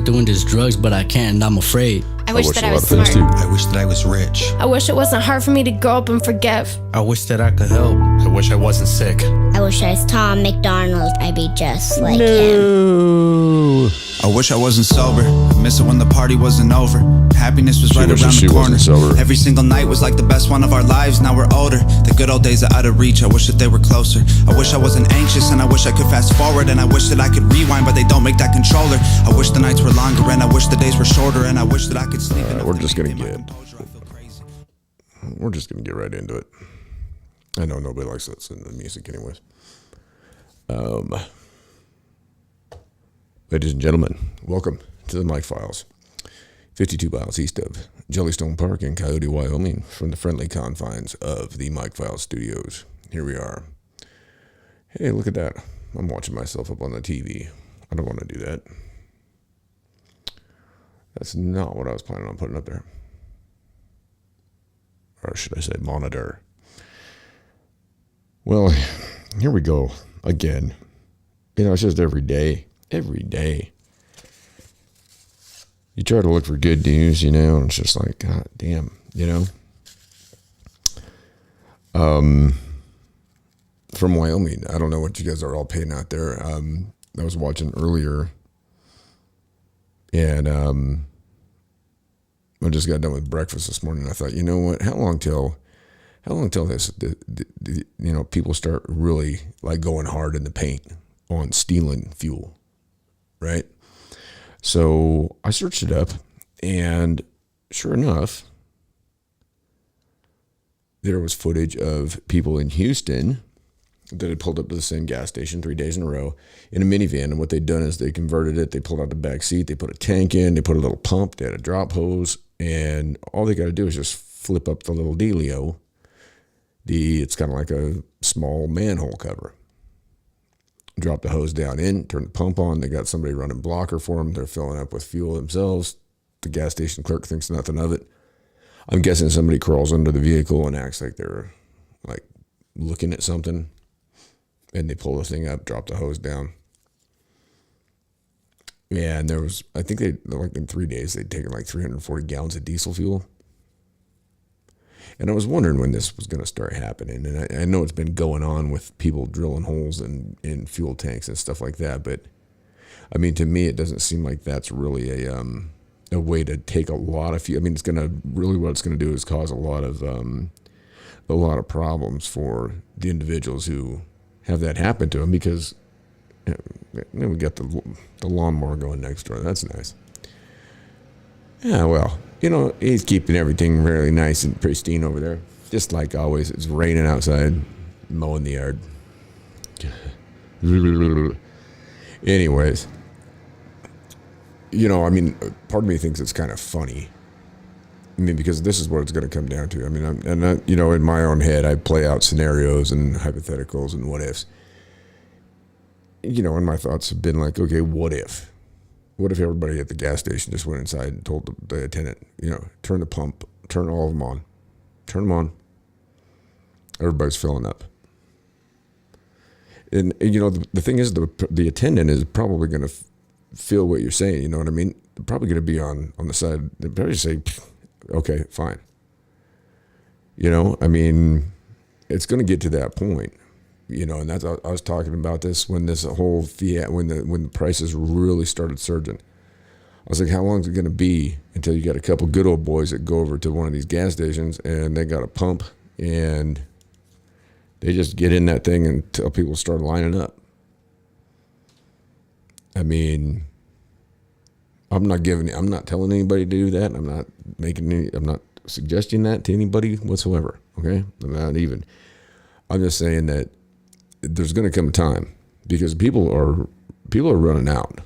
doing this drugs, but I can't and I'm afraid. I wish that I was smart. I wish that I was rich. I wish it wasn't hard for me to grow up and forgive. I wish that I could help. I wish I wasn't sick. I wish I was Tom McDonald. I'd be just like him. I wish I wasn't sober. I miss it when the party wasn't over. Happiness was right around the corner. Every single night was like the best one of our lives. Now we're older. The good old days are out of reach. I wish that they were closer. I wish I wasn't anxious and I wish I could fast forward. And I wish that I could rewind, but they don't make that controller. I wish the nights were longer and I wish the days were shorter. And I wish that I could sleep. We're just gonna get right into it. I know nobody likes that in the music anyways. Ladies and gentlemen, welcome to the Mike Files. 52 miles east of Jellystone Park in Coyote, Wyoming, from the friendly confines of the Mike Files studios. Here we are. Hey, look at that. I'm watching myself up on the TV. I don't want to do that. That's not what I was planning on putting up there. Or should I say monitor. Well, here we go again. You know, it's just every day. Every day. You try to look for good news, you know, and it's just like, God damn, you know. From Wyoming. I don't know what you guys are all paying out there. I was watching earlier, and I just got done with breakfast this morning. I thought, you know what? How long till this, you know, people start really like going hard in the paint on stealing fuel, right? So I searched it up, and sure enough, there was footage of people in Houston that had pulled up to the same gas station 3 days in a row in a minivan. And what they'd done is they converted it. They pulled out the back seat. They put a tank in. They put a little pump. They had a drop hose. And all they got to do is just flip up the little dealio. It's kind of like a small manhole cover. Drop the hose down in, turn the pump on. They got somebody running blocker for them. They're filling up with fuel themselves. The gas station clerk thinks nothing of it. I'm guessing somebody crawls under the vehicle and acts like they're like looking at something. And they pull the thing up, drop the hose down. Yeah, and there was, I think like in 3 days, they'd taken like 340 gallons of diesel fuel. And I was wondering when this was going to start happening. And I know it's been going on with people drilling holes in fuel tanks and stuff like that. But, I mean, to me, it doesn't seem like that's really a way to take a lot of fuel. I mean, what it's going to do is cause a lot of problems for the individuals who have that happen to them, because we got the lawnmower going next door. That's nice. Yeah, well, you know, he's keeping everything really nice and pristine over there. Just like always, it's raining outside, mowing the yard. Anyways, you know, I mean, part of me thinks it's kind of funny. I mean, because this is what it's going to come down to. I mean, you know, in my own head, I play out scenarios and hypotheticals and what ifs. You know, and my thoughts have been like, okay, what if? What if everybody at the gas station just went inside and told the attendant, you know, turn the pump, turn all of them on. Turn them on. Everybody's filling up. And you know, the thing is, the attendant is probably going to feel what you're saying, you know what I mean? They're probably going to be on the side. They're probably say, okay, fine. You know, I mean, it's going to get to that point, you know, and I was talking about this when this whole when the prices really started surging. I was like, how long is it going to be until you got a couple good old boys that go over to one of these gas stations and they got a pump and they just get in that thing until people start lining up? I mean, I'm not telling anybody to do that. I'm not suggesting that to anybody whatsoever. Okay. I'm just saying that there's going to come a time, because people are running out.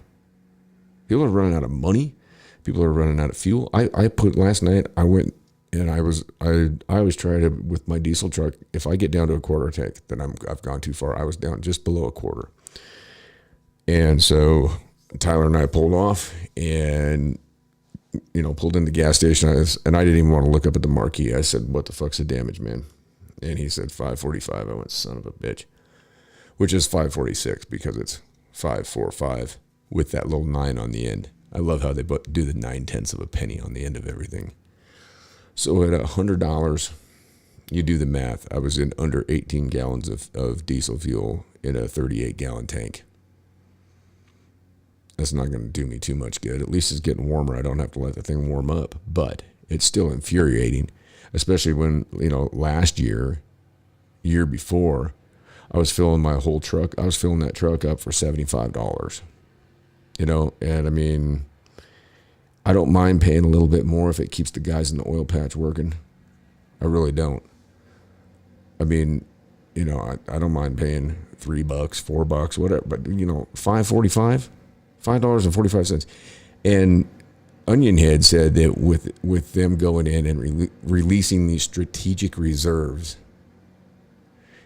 People are running out of money. People are running out of fuel. Last night I went and I always try to, with my diesel truck, if I get down to a quarter tank, then I've gone too far. I was down just below a quarter. And so Tyler and I pulled off and, you know, pulled in the gas station. And I didn't even want to look up at the marquee. I said, what the fuck's the damage, man? And he said 545. I went, son of a bitch. Which is 546 because it's 545 with that little 9 on the end. I love how they do the 9/10 of a penny on the end of everything. So at $100, you do the math. I was in under 18 gallons of diesel fuel in a 38-gallon tank. That's not going to do me too much good. At least it's getting warmer. I don't have to let the thing warm up. But it's still infuriating, especially when, last year before, I was filling my whole truck. I was filling that truck up for $75. And I mean, I don't mind paying a little bit more if it keeps the guys in the oil patch working. I really don't. I mean, I don't mind paying $3, $4, whatever, but $5.45, and Onionhead said that with them going in and releasing these strategic reserves,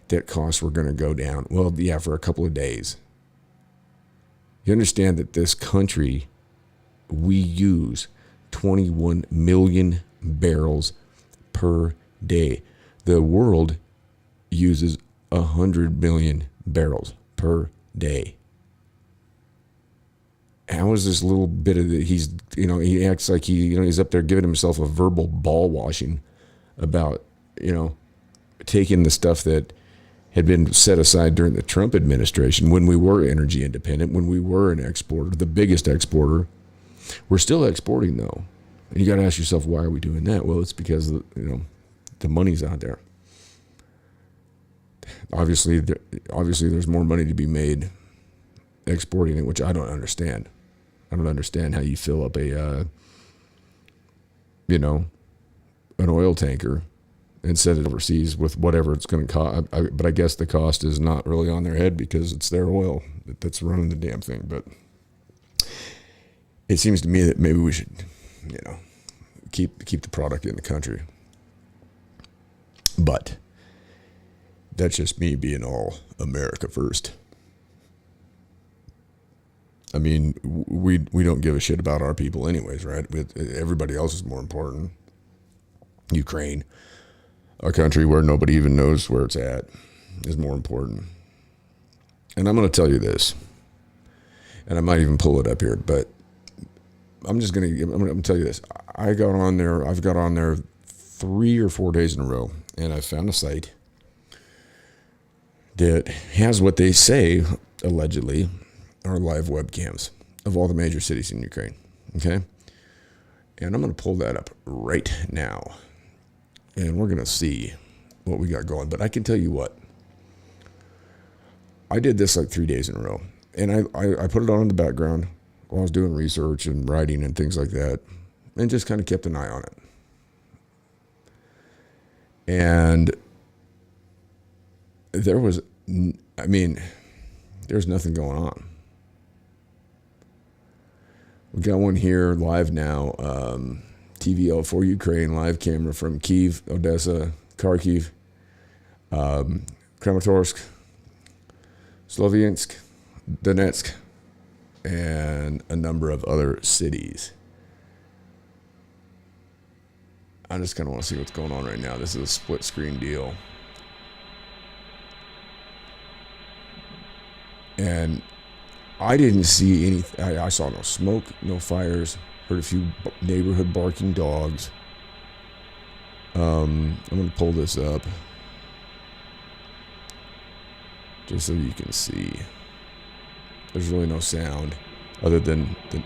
that costs were going to go down. Well, yeah, for a couple of days. You understand that this country, we use 21 million barrels per day. The world uses 100 million barrels per day. How is this little bit of he acts like he's up there giving himself a verbal ball washing about, taking the stuff that had been set aside during the Trump administration when we were energy independent, when we were an exporter, the biggest exporter. We're still exporting though. And you got to ask yourself, why are we doing that? Well, it's because, the money's out there. Obviously there's more money to be made exporting it, which I don't understand. I don't understand how you fill up an oil tanker and set it overseas with whatever it's going to cost. But I guess the cost is not really on their head because it's their oil that's running the damn thing. But it seems to me that maybe we should, keep the product in the country. But that's just me being all America first. I mean, we don't give a shit about our people anyways, right? Everybody else is more important. Ukraine, a country where nobody even knows where it's at, is more important. And I'm going to tell you this, and I might even pull it up here, but I'm going to tell you this. I've got on there 3 or 4 days in a row, and I found a site that has what they say, allegedly, are live webcams of all the major cities in Ukraine. Okay? And I'm going to pull that up right now. And we're going to see what we got going. But I can tell you what. I did this like 3 days in a row. And I put it on in the background while I was doing research and writing and things like that. And just kind of kept an eye on it. And there's nothing going on. We got one here live now. TVL for Ukraine, live camera from Kyiv, Odessa, Kharkiv, Kramatorsk, Sloviansk, Donetsk, and a number of other cities. I just kind of want to see what's going on right now. This is a split screen deal. And I didn't see anything. I saw no smoke, no fires. Heard a few neighborhood barking dogs. I'm going to pull this up just so you can see. There's really no sound other than the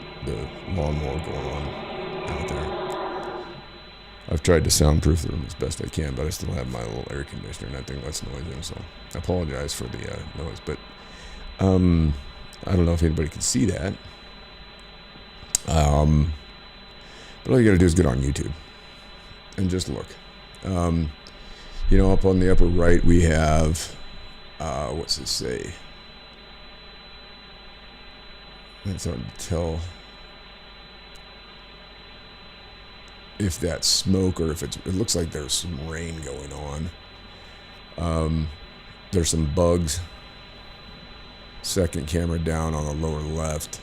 lawnmower going on out there. I've tried to soundproof the room as best I can, but I still have my little air conditioner, and that thing lets noise in, so I apologize for the noise. But I don't know if anybody can see that. But all you got to do is get on YouTube and just look. Up on the upper right, we have, what's this say? It's hard to tell if that's smoke or if it looks like there's some rain going on. There's some bugs. Second camera down on the lower left.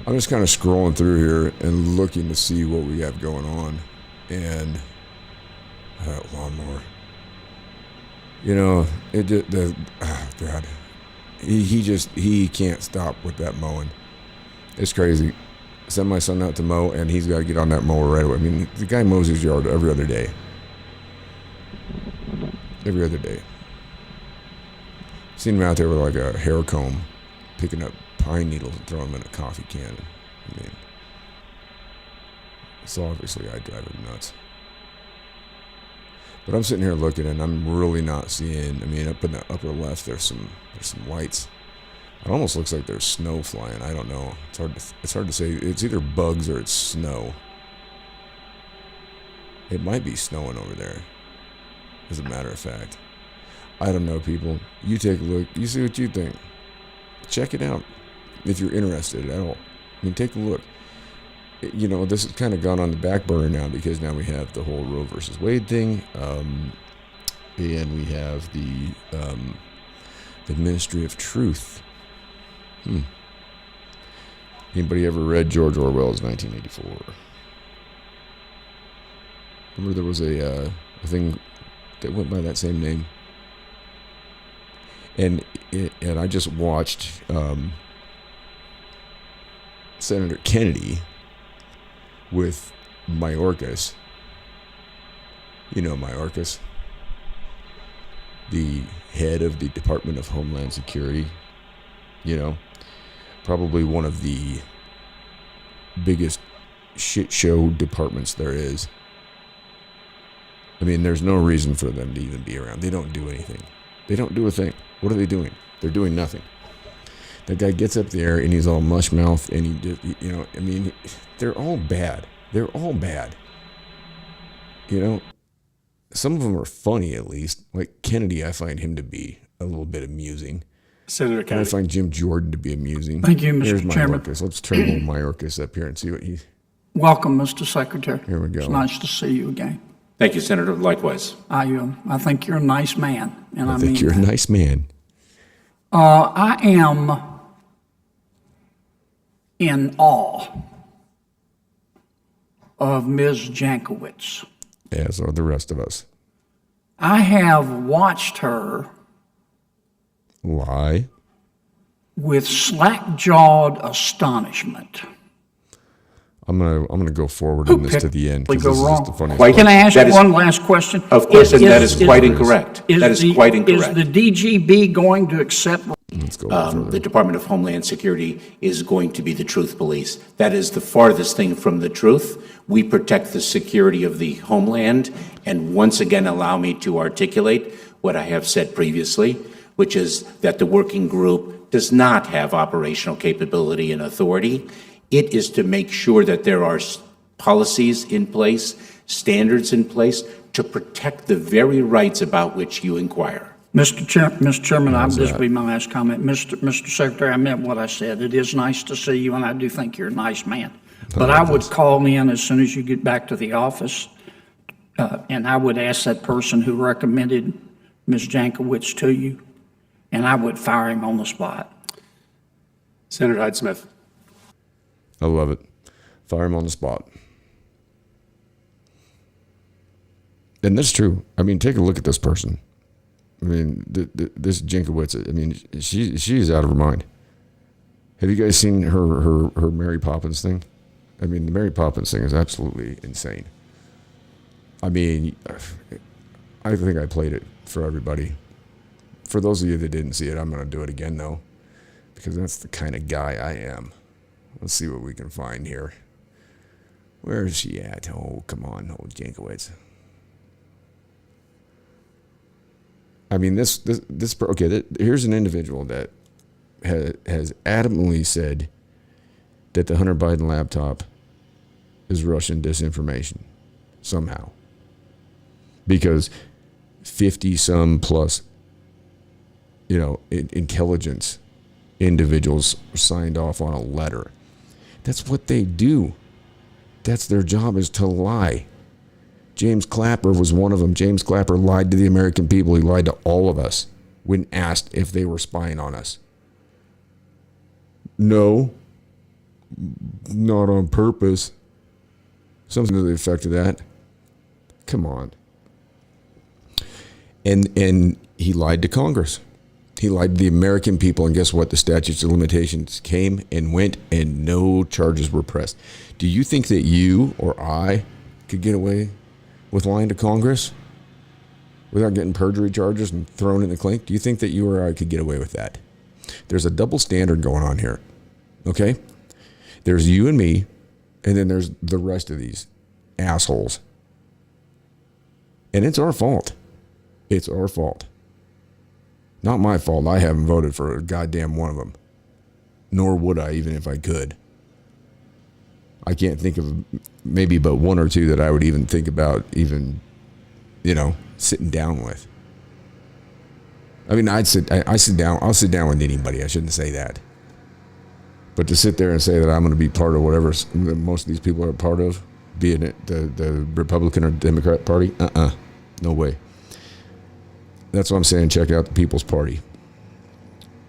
I'm just kind of scrolling through here and looking to see what we have going on. And that lawnmower. God. He can't stop with that mowing. It's crazy. send my son out to mow, and he's got to get on that mower right away. I mean, the guy mows his yard every other day. Every other day. Seen him out there with like a hair comb, picking up pine needles and throwing them in a coffee can. I mean, so obviously I drive him nuts. But I'm sitting here looking, and I'm really not seeing. I mean, up in the upper left, there's some lights. It almost looks like there's snow flying. I don't know. It's hard to say. It's either bugs or it's snow. It might be snowing over there, as a matter of fact. I don't know, people. You take a look. You see what you think. Check it out if you're interested at all. I mean, take a look. You know, this has kind of gone on the back burner now because now we have the whole Roe versus Wade thing, and we have the Ministry of Truth. Anybody ever read George Orwell's 1984? Remember there was a thing that went by that same name, and I just watched Senator Kennedy with Mayorkas. You know Mayorkas, the head of the Department of Homeland Security. You know, probably one of the biggest shit show departments there is. I mean, there's no reason for them to even be around. They don't do anything. They don't do a thing. What are they doing? They're doing nothing. That guy gets up there and he's all mush mouth and he, I mean, they're all bad. They're all bad. You know, some of them are funny at least. Like Kennedy, I find him to be a little bit amusing. Senator Kennedy. I find Jim Jordan to be amusing. Thank you, Mr. Here's Chairman. Mayorkas. Let's turn old Mayorkas up here and see what he... Welcome, Mr. Secretary. Here we go. It's nice to see you again. Thank you, Senator. Likewise. I think you're a nice man, and I think you're a nice man. I am in awe of Ms. Jankowicz. As are the rest of us. I have watched her Lie. with slack-jawed astonishment. I'm gonna go forward on this to the end because Go this is wrong. just the funniest Quite- part. Can I ask That you is- one last question? Of course, and that is quite incorrect. That is quite incorrect. Is the DGB going to accept? Let's go further. The Department of Homeland Security is going to be the truth police. That is the farthest thing from the truth. We protect the security of the homeland, and once again, allow me to articulate what I have said previously, which is that the working group does not have operational capability and authority. It is to make sure that there are policies in place, standards in place to protect the very rights about which you inquire. Mr. Chairman, this will be my last comment. Mr. Secretary, I meant what I said. It is nice to see you, and I do think you're a nice man. But I would call in as soon as you get back to the office, and I would ask that person who recommended Ms. Jankowicz to you, and I would fire him on the spot. Senator Hyde-Smith. I love it. Fire him on the spot. And that's true. I mean, take a look at this person. I mean, this Jankowicz, I mean, she's out of her mind. Have you guys seen her Mary Poppins thing? I mean, the Mary Poppins thing is absolutely insane. I mean, I think I played it for everybody. For those of you that didn't see it, I'm going to do it again, though, because that's the kind of guy I am. Let's see what we can find here. Where is she at? Oh, come on, old Jankowicz. I mean, here's an individual that has adamantly said that the Hunter Biden laptop is Russian disinformation somehow. Because 50-some plus, intelligence individuals signed off on a letter. That's what they do. That's their job, is to lie. James Clapper was one of them. James Clapper lied to the American people. He lied to all of us when asked if they were spying on us. No, not on purpose. Something to the effect of that. Come on. And he lied to Congress. He lied to the American people, and guess what? The statutes of limitations came and went, and no charges were pressed. Do you think that you or I could get away with lying to Congress without getting perjury charges and thrown in the clink? Do you think that you or I could get away with that? There's a double standard going on here, okay? There's you and me, and then there's the rest of these assholes. And it's our fault. It's our fault. Not my fault. I haven't voted for a goddamn one of them. Nor would I, even if I could. I can't think of maybe but one or two that I would even think about even, sitting down with. I mean, I'll sit down with anybody. I shouldn't say that. But to sit there and say that I'm going to be part of whatever most of these people are part of, be it the Republican or Democrat Party, no way. That's what I'm saying. Check out the People's Party.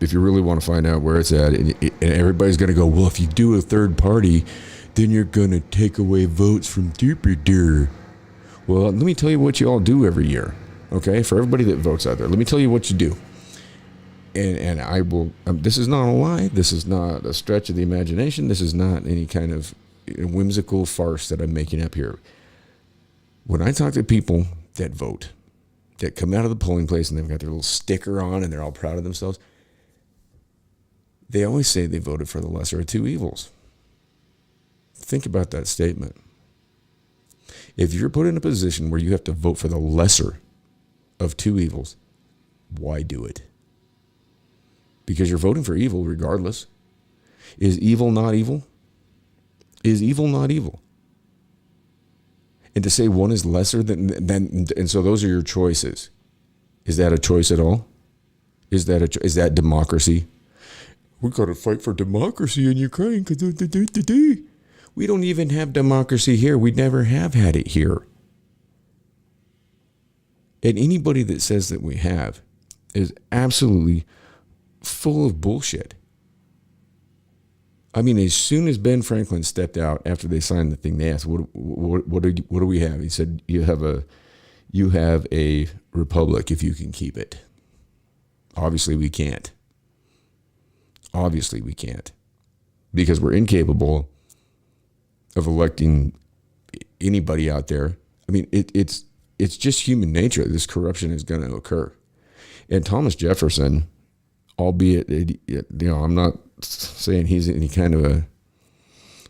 If you really want to find out where it's at, and everybody's going to go, well, if you do a third party, then you're going to take away votes from Duper. Well, let me tell you what you all do every year, okay? For everybody that votes out there, let me tell you what you do. And I will, this is not a lie. This is not a stretch of the imagination. This is not any kind of whimsical farce that I'm making up here. When I talk to people that vote, that come out of the polling place and they've got their little sticker on and they're all proud of themselves, they always say they voted for the lesser of two evils. Think about that statement. If you're put in a position where you have to vote for the lesser of two evils, why do it? Because you're voting for evil regardless. Is evil not evil? Is evil not evil? And to say one is lesser than, and so those are your choices. Is that a choice at all? Is that democracy? We got to fight for democracy in Ukraine. We don't even have democracy here. We never have had it here. And anybody that says that we have is absolutely full of bullshit. I mean, as soon as Ben Franklin stepped out after they signed the thing, they asked, "What do we have?" He said, "You have a republic if you can keep it." Obviously, we can't. Obviously, we can't, because we're incapable of electing anybody out there. I mean, it's just human nature. This corruption is going to occur. And Thomas Jefferson, albeit, I'm not saying he's any kind of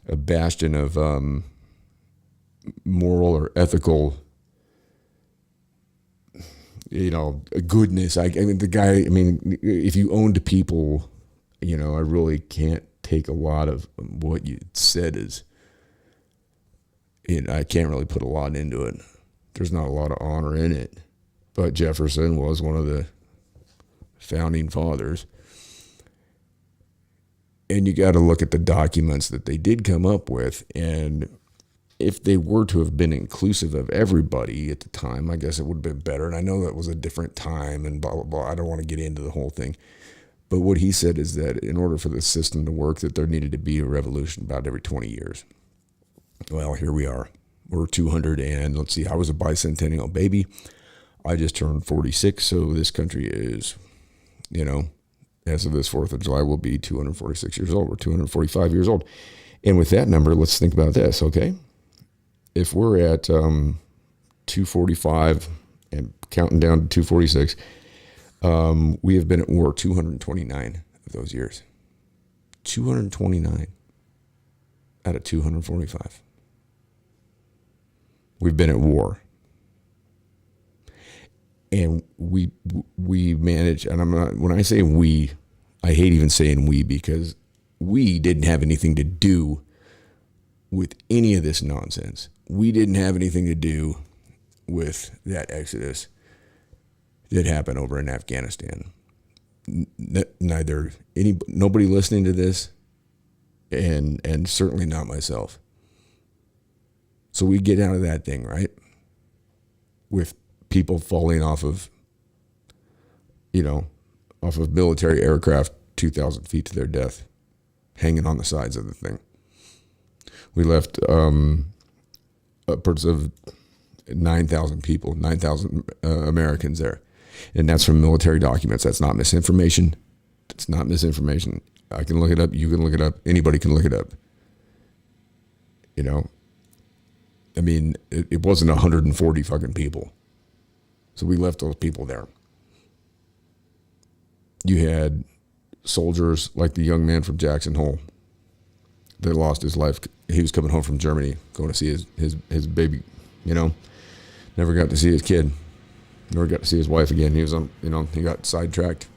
a bastion of moral or ethical, goodness. I mean, the guy, if you owned people, I really can't take a lot of what you said as, I can't really put a lot into it. There's not a lot of honor in it. But Jefferson was one of the founding fathers. And you got to look at the documents that they did come up with. And if they were to have been inclusive of everybody at the time, I guess it would have been better. And I know that was a different time and blah, blah, blah. I don't want to get into the whole thing. But what he said is that in order for the system to work, that there needed to be a revolution about every 20 years. Well, here we are. We're 200 and let's see, I was a bicentennial baby. I just turned 46. So this country is, as of this 4th of July, we'll be 246 years old. We're 245 years old. And with that number, let's think about this, okay? If we're at 245 and counting down to 246, we have been at war 229 of those years. 229 out of 245. We've been at war. And we manage, and when I say we, I hate even saying we, because we didn't have anything to do with any of this nonsense. We didn't have anything to do with that exodus that happened over in Afghanistan. Nobody listening to this, and certainly not myself. So we get out of that thing, right? With people falling off of military aircraft 2,000 feet to their death, hanging on the sides of the thing. We left upwards of 9,000 people, 9,000 Americans there. And that's from military documents. That's not misinformation. It's not misinformation. I can look it up. You can look it up. Anybody can look it up. You know, I mean, it wasn't 140 fucking people. So we left those people there. You had soldiers like the young man from Jackson Hole that lost his life. He was coming home from Germany, going to see his baby, you know. Never got to see his kid. Never got to see his wife again. He was on, you know, he got sidetracked.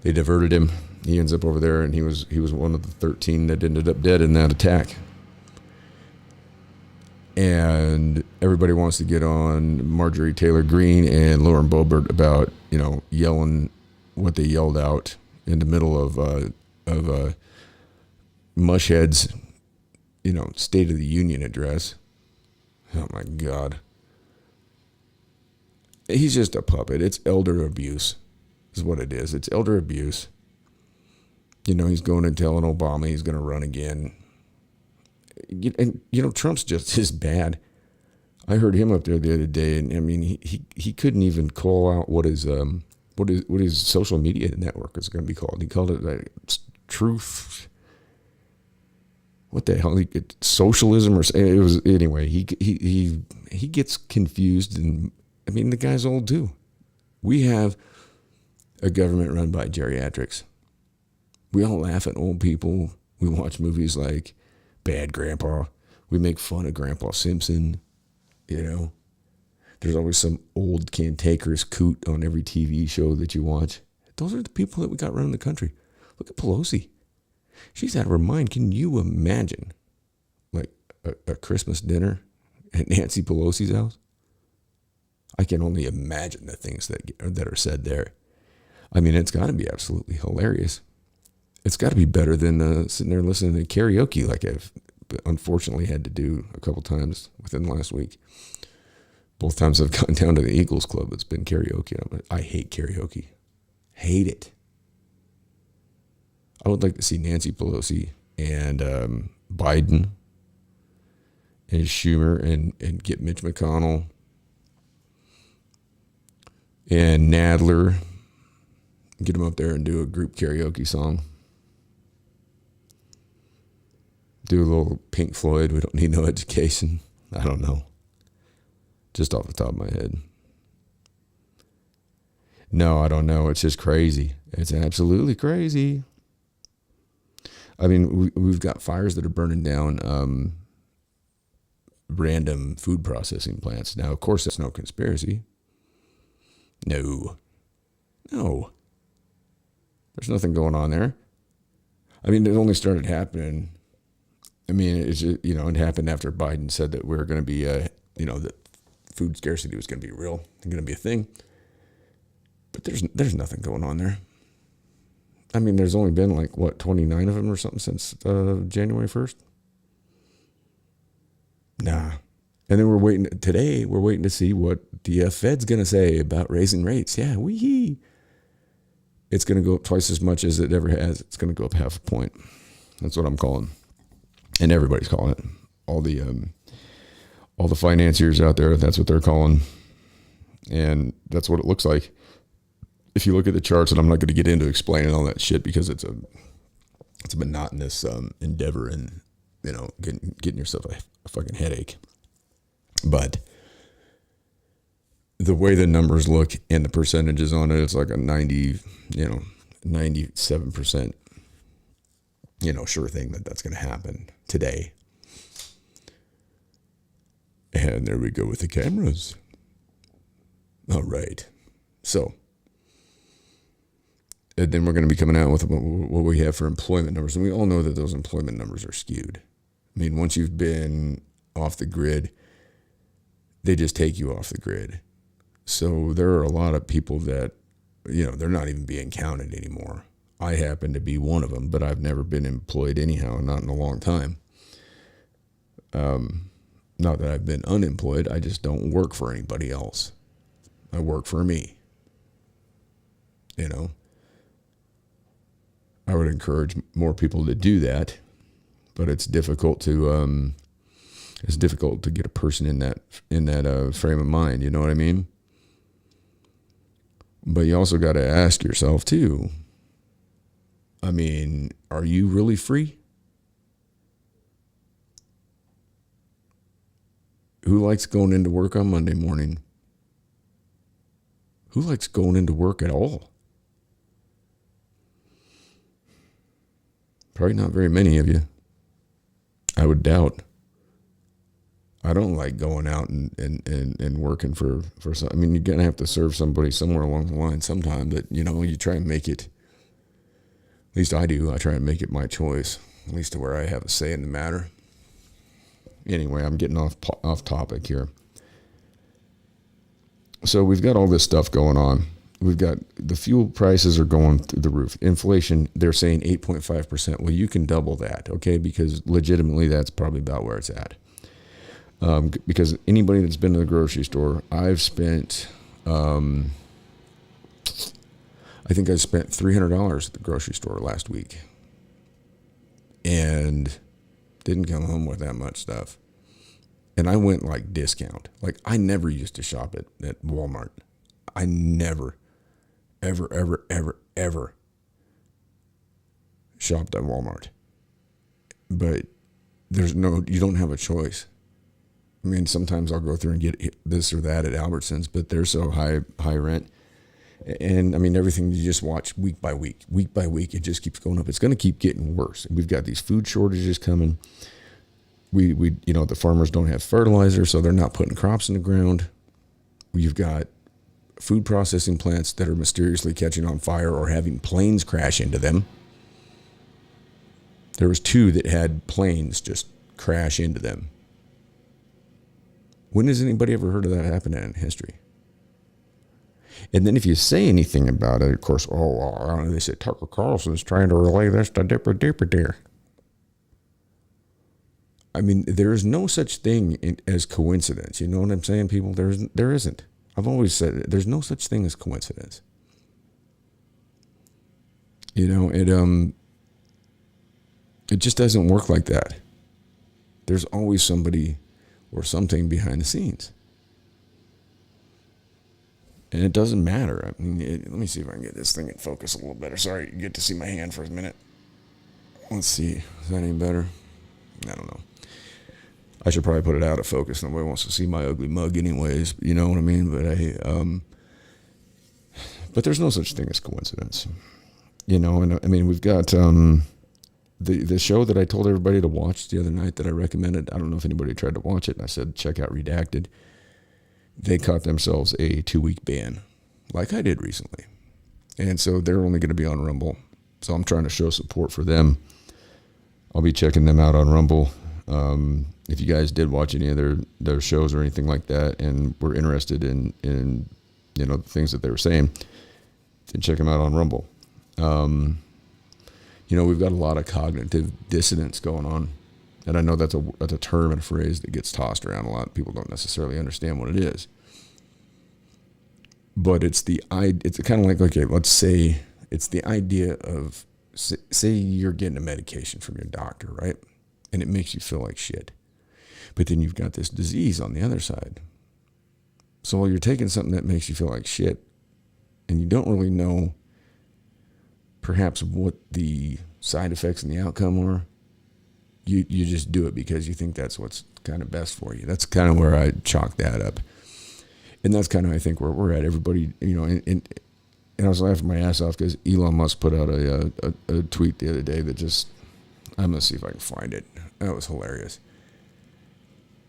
They diverted him. He ends up over there, and he was one of the 13 that ended up dead in that attack. And everybody wants to get on Marjorie Taylor Greene and Lauren Boebert about, you know, yelling what they yelled out in the middle of Mushhead's, you know, State of the Union address. Oh my God. He's just a puppet. It's elder abuse is what it is. It's elder abuse. You know, he's going and telling Obama he's going to run again. And, you know, Trump's just as bad. I heard him up there the other day, and I mean, he couldn't even call out what his social media network is going to be called. He called it like Truth. What the hell? Socialism, or it was anyway. He gets confused, and I mean, the guy's old too. We have a government run by geriatrics. We all laugh at old people. We watch movies like Bad Grandpa. We make fun of Grandpa Simpson. You know, there's always some old cantankerous coot on every TV show that you watch. Those are the people that we got running the country. Look at Pelosi. She's out of her mind. Can you imagine, like, a Christmas dinner at Nancy Pelosi's house? I can only imagine the things that are said there. I mean, it's got to be absolutely hilarious. It's got to be better than sitting there listening to karaoke like I've unfortunately had to do a couple times within the last week. Both times I've gone down to the Eagles Club, it's been karaoke. I hate karaoke. Hate it. I would like to see Nancy Pelosi and Biden and Schumer and get Mitch McConnell and Nadler, get them up there and do a group karaoke song. Do a little Pink Floyd. We don't need no education. I don't know. Just off the top of my head. No, I don't know. It's just crazy. It's absolutely crazy. I mean, we've got fires that are burning down random food processing plants. Now, of course, that's no conspiracy. No. There's nothing going on there. I mean, it only started happening. I mean, it's just, you know, it happened after Biden said that we're going to be, you know, that food scarcity was going to be real and going to be a thing. But there's nothing going on there. I mean, there's only been like, 29 of them or something since January 1st? Nah. And then we're waiting to see what the Fed's going to say about raising rates. Yeah, it's going to go up twice as much as it ever has. It's going to go up half a point. That's what I'm calling. And everybody's calling it. All the financiers out there, that's what they're calling. And that's what it looks like. If you look at the charts, and I'm not going to get into explaining all that shit because it's a monotonous endeavor, and, you know, getting yourself a fucking headache. But the way the numbers look and the percentages on it, it's like a 97%, sure thing that's going to happen today. And there we go with the cameras. All right. So, and then we're going to be coming out with what we have for employment numbers. And we all know that those employment numbers are skewed. I mean, once you've been off the grid, they just take you off the grid. So there are a lot of people that, they're not even being counted anymore. I happen to be one of them, but I've never been employed anyhow, not in a long time. Not that I've been unemployed. I just don't work for anybody else. I work for me. I would encourage more people to do that, but it's difficult to get a person in that frame of mind. You know what I mean? But you also got to ask yourself too, I mean, are you really free? Who likes going into work on Monday morning? Who likes going into work at all? Probably not very many of you. I would doubt. I don't like going out and working for some. I mean, you're going to have to serve somebody somewhere along the line sometime, but, you know, you try and make it, at least I do, I try and make it my choice, at least to where I have a say in the matter. Anyway, I'm getting off topic here. So we've got all this stuff going on. We've got the fuel prices are going through the roof. Inflation, they're saying 8.5%. Well, you can double that, okay? Because legitimately, that's probably about where it's at. Because anybody that's been to the grocery store, I've spent, I think I spent $300 at the grocery store last week. And didn't come home with that much stuff. And I went like discount. Like I never used to shop at Walmart. I never, ever shopped at Walmart. But you don't have a choice. I mean, sometimes I'll go through and get this or that at Albertsons, but they're so high rent. And I mean, everything you just watch week by week, it just keeps going up. It's going to keep getting worse. We've got these food shortages coming. We the farmers don't have fertilizer, so they're not putting crops in the ground. You've got food processing plants that are mysteriously catching on fire or having planes crash into them. There was 2 that had planes just crash into them. When has anybody ever heard of that happening in history? And then if you say anything about it, of course, they say Tucker Carlson's trying to relay this to dipper dear. I mean, there is no such thing as coincidence. You know what I'm saying, people? There isn't. I've always said it. There's no such thing as coincidence. You know, it just doesn't work like that. There's always somebody or something behind the scenes. And it doesn't matter. I mean, let me see if I can get this thing in focus a little better. Sorry, you get to see my hand for a minute. Let's see. Is that any better? I don't know. I should probably put it out of focus. Nobody wants to see my ugly mug anyways. You know what I mean? But there's no such thing as coincidence. You know, and I mean, we've got the show that I told everybody to watch the other night that I recommended. I don't know if anybody tried to watch it. And I said, check out Redacted. They caught themselves a 2-week ban, like I did recently. And so they're only going to be on Rumble. So I'm trying to show support for them. I'll be checking them out on Rumble. If you guys did watch any of their shows or anything like that and were interested in the things that they were saying, then check them out on Rumble. We've got a lot of cognitive dissonance going on. And I know that's a term and a phrase that gets tossed around a lot. People don't necessarily understand what it is. But it's kind of like, okay, let's say it's the idea of, say you're getting a medication from your doctor, right? And it makes you feel like shit. But then you've got this disease on the other side. So while you're taking something that makes you feel like shit, and you don't really know perhaps what the side effects and the outcome are, you just do it because you think that's what's kind of best for you. That's kind of where I chalk that up. And that's kind of, I think, where we're at. Everybody, and I was laughing my ass off because Elon Musk put out a tweet the other day that just, I'm going to see if I can find it. That was hilarious.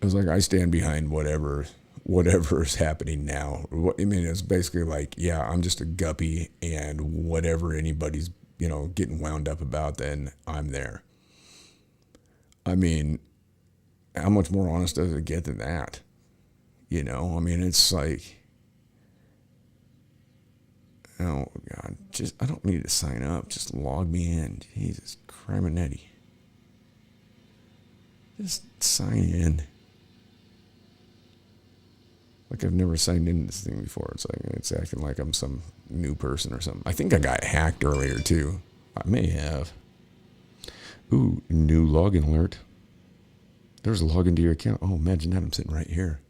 It was like, I stand behind whatever is happening now. I mean, it's basically like, yeah, I'm just a guppy, and whatever anybody's, getting wound up about, then I'm there. I mean, how much more honest does it get than that? I mean, it's like, oh God, I don't need to sign up. Just log me in. Jesus, Crimenetti. Just sign in. Like I've never signed into this thing before. It's like, it's acting like I'm some new person or something. I think I got hacked earlier too. I may have. Ooh, new login alert. There's a login to your account. Oh, imagine that. I'm sitting right here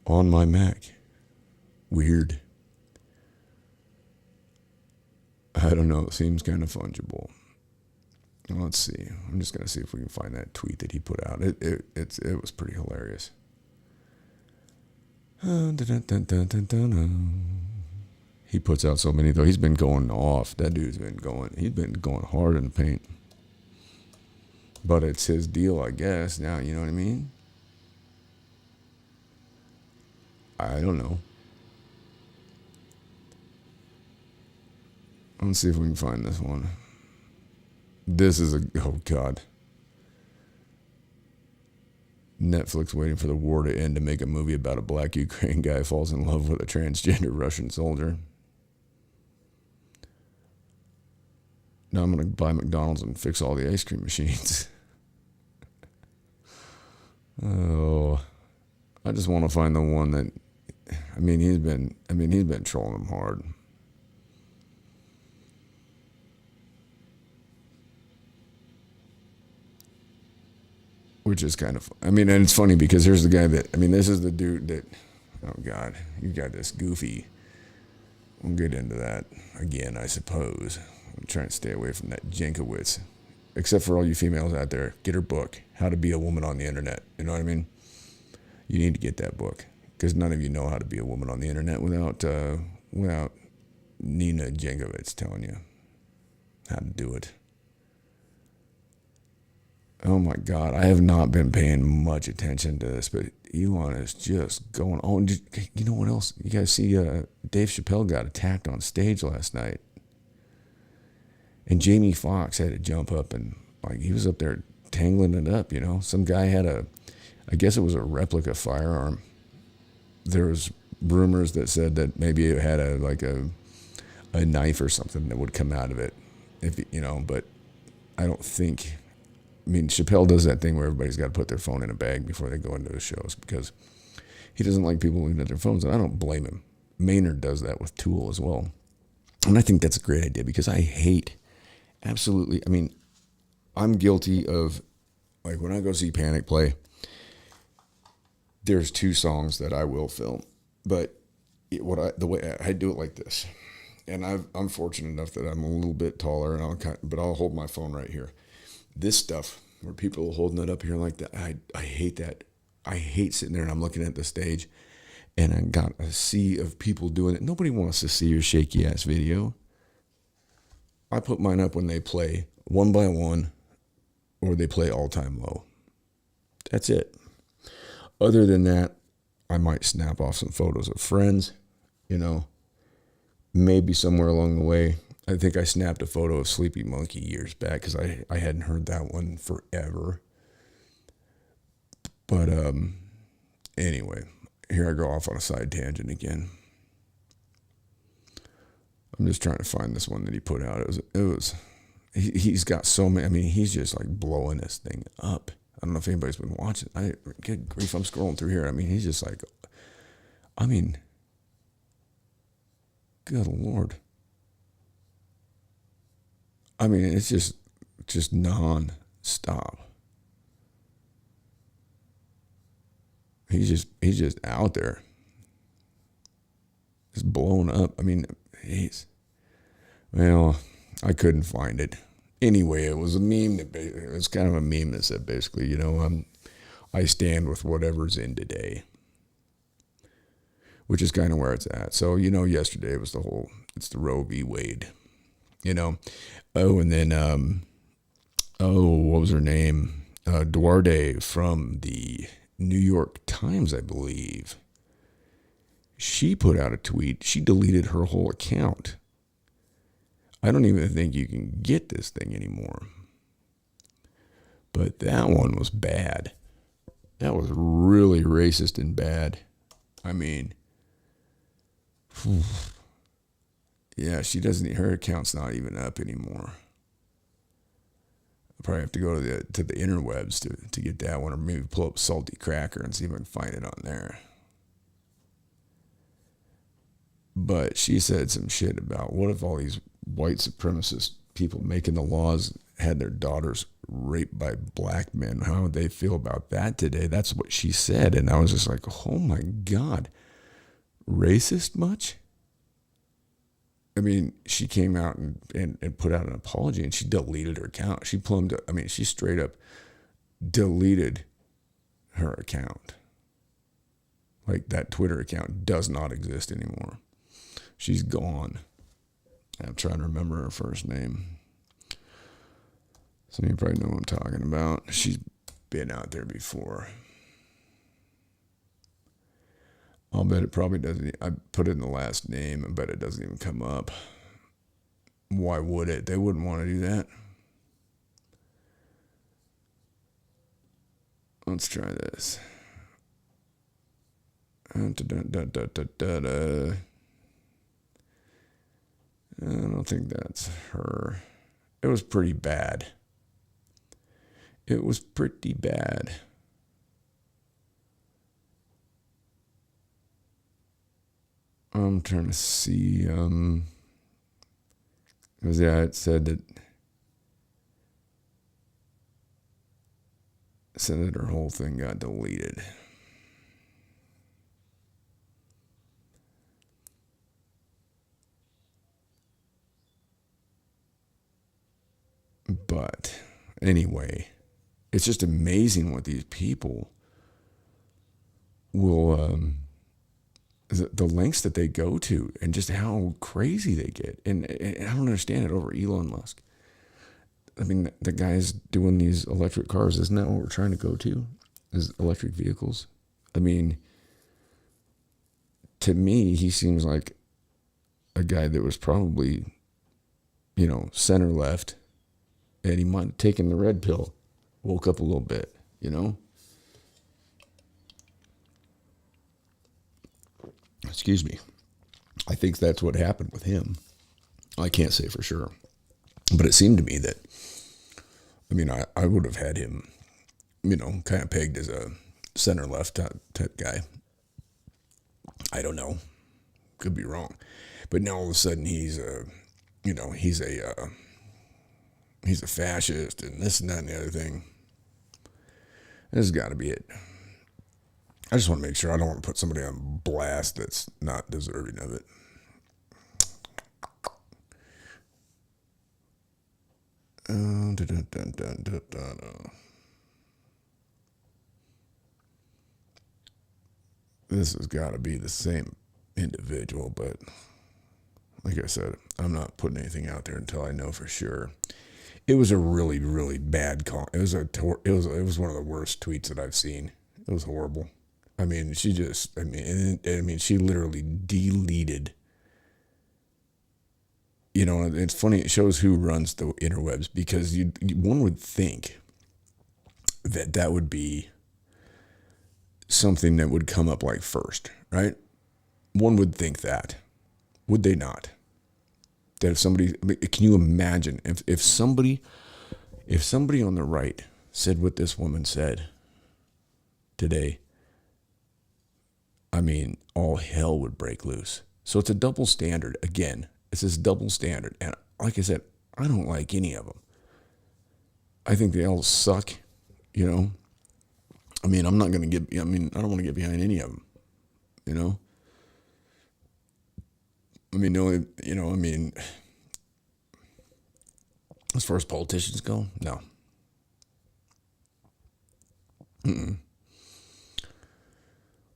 on my Mac. Weird. I don't know. It seems kind of fungible. Let's see. I'm just gonna see if we can find that tweet that he put out. It was pretty hilarious. He puts out so many though. He's been going off. That dude's been going. He's been going hard in the paint. But it's his deal, I guess. Now you know what I mean. I don't know. Let's see if we can find this one. This is oh God. Netflix waiting for the war to end to make a movie about a black Ukraine guy falls in love with a transgender Russian soldier. Now I'm going to buy McDonald's and fix all the ice cream machines. Oh, I just want to find the one that, he's been trolling them hard. Which is kind of, and it's funny because here's the guy that, this is the dude that, oh God, you got this goofy. We'll get into that again, I suppose. I'm trying to stay away from that Jankowicz. Except for all you females out there, get her book, How to Be a Woman on the Internet. You know what I mean? You need to get that book because none of you know how to be a woman on the internet without Nina Jankowicz telling you how to do it. Oh my God, I have not been paying much attention to this, but Elon is just going on. You know what else? You guys see Dave Chappelle got attacked on stage last night. And Jamie Foxx had to jump up and he was up there tangling it up, you know. Some guy had I guess it was a replica firearm. There was rumors that said that maybe it had a knife or something that would come out of it, but I don't think. Chappelle does that thing where everybody's got to put their phone in a bag before they go into the shows because he doesn't like people looking at their phones, and I don't blame him. Maynard does that with Tool as well. And I think that's a great idea because I hate, absolutely, I'm guilty of, when I go see Panic play, there's 2 songs that I will film, but the way I do it like this, and I'm fortunate enough that I'm a little bit taller, and but I'll hold my phone right here. This stuff where people are holding it up here like that, I hate that. I hate sitting there and I'm looking at the stage and I got a sea of people doing it. Nobody wants to see your shaky ass video. I put mine up when they play 1 by 1 or they play all time low. That's it. Other than that, I might snap off some photos of friends, maybe somewhere along the way. I think I snapped a photo of Sleepy Monkey years back because I hadn't heard that one forever. But anyway, here I go off on a side tangent again. I'm just trying to find this one that he put out. He's got so many, he's just blowing this thing up. I don't know if anybody's been watching. Good grief, I'm scrolling through here. He's just good Lord. It's just non-stop. He's just out there. Just blowing up. I couldn't find it. Anyway, it was a meme it was kind of a meme that said basically, I stand with whatever's in today. Which is kind of where it's at. So, yesterday it was it's the Roe v. Wade. Oh, and then, what was her name? Duarte from the New York Times, I believe. She put out a tweet. She deleted her whole account. I don't even think you can get this thing anymore. But that one was bad. That was really racist and bad. Yeah, she doesn't. Her account's not even up anymore. I'll probably have to go to the interwebs to get that one, or maybe pull up Salty Cracker and see if I can find it on there. But she said some shit about what if all these white supremacist people making the laws had their daughters raped by black men? How would they feel about that today? That's what she said, and I was just like, oh my God, racist much? I mean, she came out and put out an apology, and she deleted her account. She straight up deleted her account. Like, that Twitter account does not exist anymore. She's gone. I'm trying to remember her first name. Some of you probably know what I'm talking about. She's been out there before. I'll bet it probably doesn't. I put it in the last name. I bet it doesn't even come up. Why would it? They wouldn't want to do that. Let's try this. I don't think that's her. It was pretty bad. It was pretty bad. I'm trying to see, because it said that her whole thing got deleted. But anyway, it's just amazing what these people will, the lengths that they go to, and just how crazy they get. And I don't understand it over Elon Musk. I mean, the guy's doing these electric cars. Isn't that what we're trying to go to? Is electric vehicles? I mean, to me, he seems like a guy that was probably, center left, and he might have taken the red pill, woke up a little bit, Excuse me. I think that's what happened with him. I can't say for sure. But it seemed to me that, I would have had him, kind of pegged as a center-left type guy. I don't know. Could be wrong. But now all of a sudden he's a fascist and this and that and the other thing. This has got to be it. I just want to make sure I don't want to put somebody on blast that's not deserving of it. This has got to be the same individual, but like I said, I'm not putting anything out there until I know for sure. It was a really, really bad call. It was one of the worst tweets that I've seen. It was horrible. She literally deleted. It's funny. It shows who runs the interwebs, because one would think that would be something that would come up like first, right? One would think that. Would they not? That if somebody, can you imagine if somebody on the right said what this woman said today? All hell would break loose. So it's a double standard. Again, it's this double standard. And like I said, I don't like any of them. I think they all suck, I'm not going to get, I don't want to get behind any of them, as far as politicians go, no.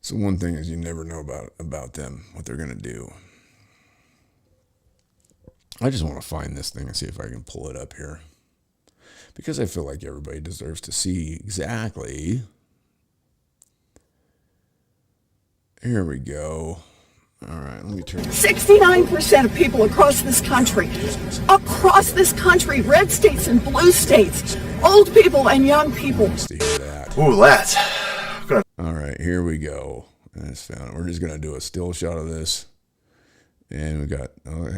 So one thing is, you never know about them, what they're going to do. I just want to find this thing and see if I can pull it up here, because I feel like everybody deserves to see exactly. Here we go. All right, let me turn. 69% of people across this country, red states and blue states, old people and young people. Let's hear that. Ooh, that's good. All right, here we go. I just found it. We're just gonna do a still shot of this, and I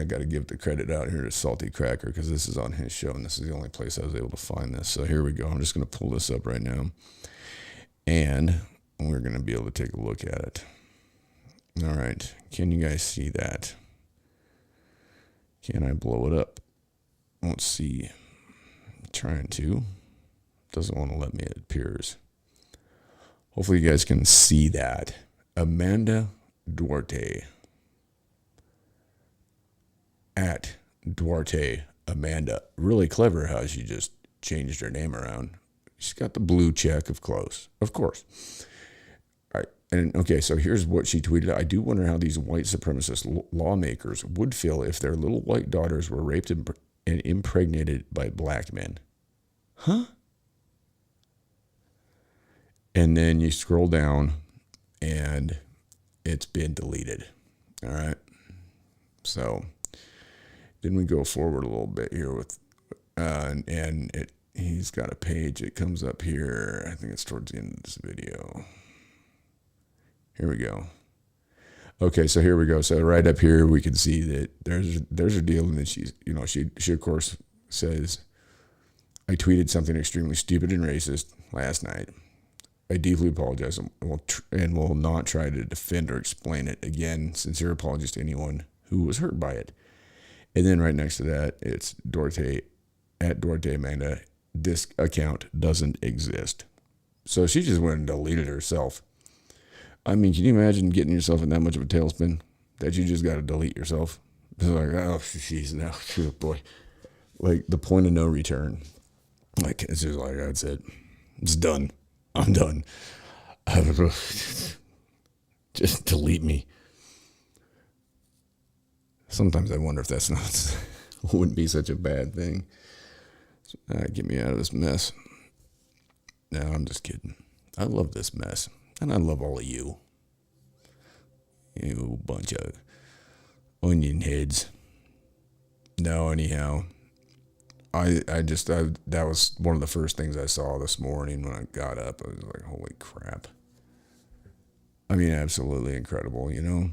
got to give the credit out here to Salty Cracker, because this is on his show, and this is the only place I was able to find this. So here we go. I'm just gonna pull this up right now, and we're gonna be able to take a look at it. All right, can you guys see that? Can I blow it up? Let's see. I'm trying to. Doesn't want to let me. It appears. Hopefully you guys can see that. Amanda Duarte. at Duarte Amanda. Really clever how she just changed her name around. She's got the blue check, of course. All right. And okay, so here's what she tweeted. I do wonder how these white supremacist lawmakers would feel if their little white daughters were raped and impregnated by black men. Huh? And then you scroll down and it's been deleted. All right. So then we go forward a little bit here with, he's got a page. It comes up here. I think it's towards the end of this video. Here we go. Okay, so here we go. So right up here, we can see that there's a deal, and then she of course says, I tweeted something extremely stupid and racist last night. I deeply apologize and will not try to defend or explain it again. Sincere apologies to anyone who was hurt by it. And then right next to that, it's Duarte at Duarte Amanda. This account doesn't exist. So she just went and deleted herself. I mean, can you imagine getting yourself in that much of a tailspin that you just got to delete yourself? It's like, oh, jeez, now, oh, boy. Like the point of no return. Like, it's just like, that's it. It's done. I'm done. Just delete me. Sometimes I wonder if that's not, wouldn't be such a bad thing. Get me out of this mess. No, I'm just kidding. I love this mess. And I love all of you. You bunch of onion heads. No, anyhow. That was one of the first things I saw this morning when I got up. I was like, holy crap. I mean, absolutely incredible, you know?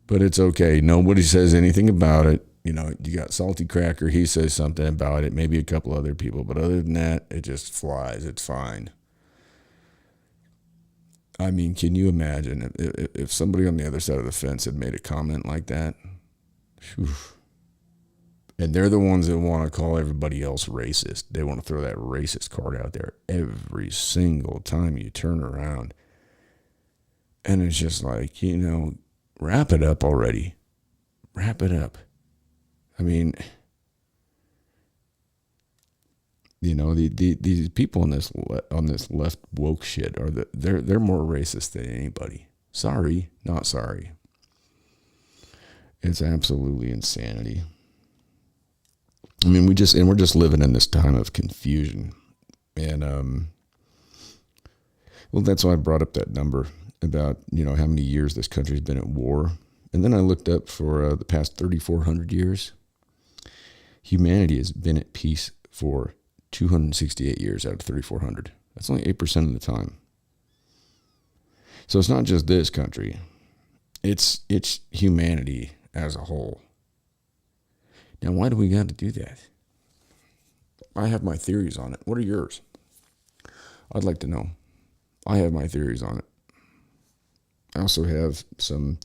But it's okay. Nobody says anything about it. You know, you got Salty Cracker. He says something about it. Maybe a couple other people. But other than that, it just flies. It's fine. I mean, can you imagine if somebody on the other side of the fence had made a comment like that? Whew. And they're the ones that want to call everybody else racist. They want to throw that racist card out there every single time you turn around. And it's just like, you know, wrap it up already. Wrap it up. I mean, you know, these people on this left woke shit they're more racist than anybody. Sorry, not sorry. It's absolutely insanity. I mean, we're just living in this time of confusion, and well, that's why I brought up that number about, you know, how many years this country's been at war, and then I looked up for the past 3,400 years. Humanity has been at peace for 268 years out of 3,400. That's only 8% of the time. So it's not just this country; it's humanity as a whole. Now, why do we got to do that? I have my theories on it. What are yours? I'd like to know. I have my theories on it. I also have some,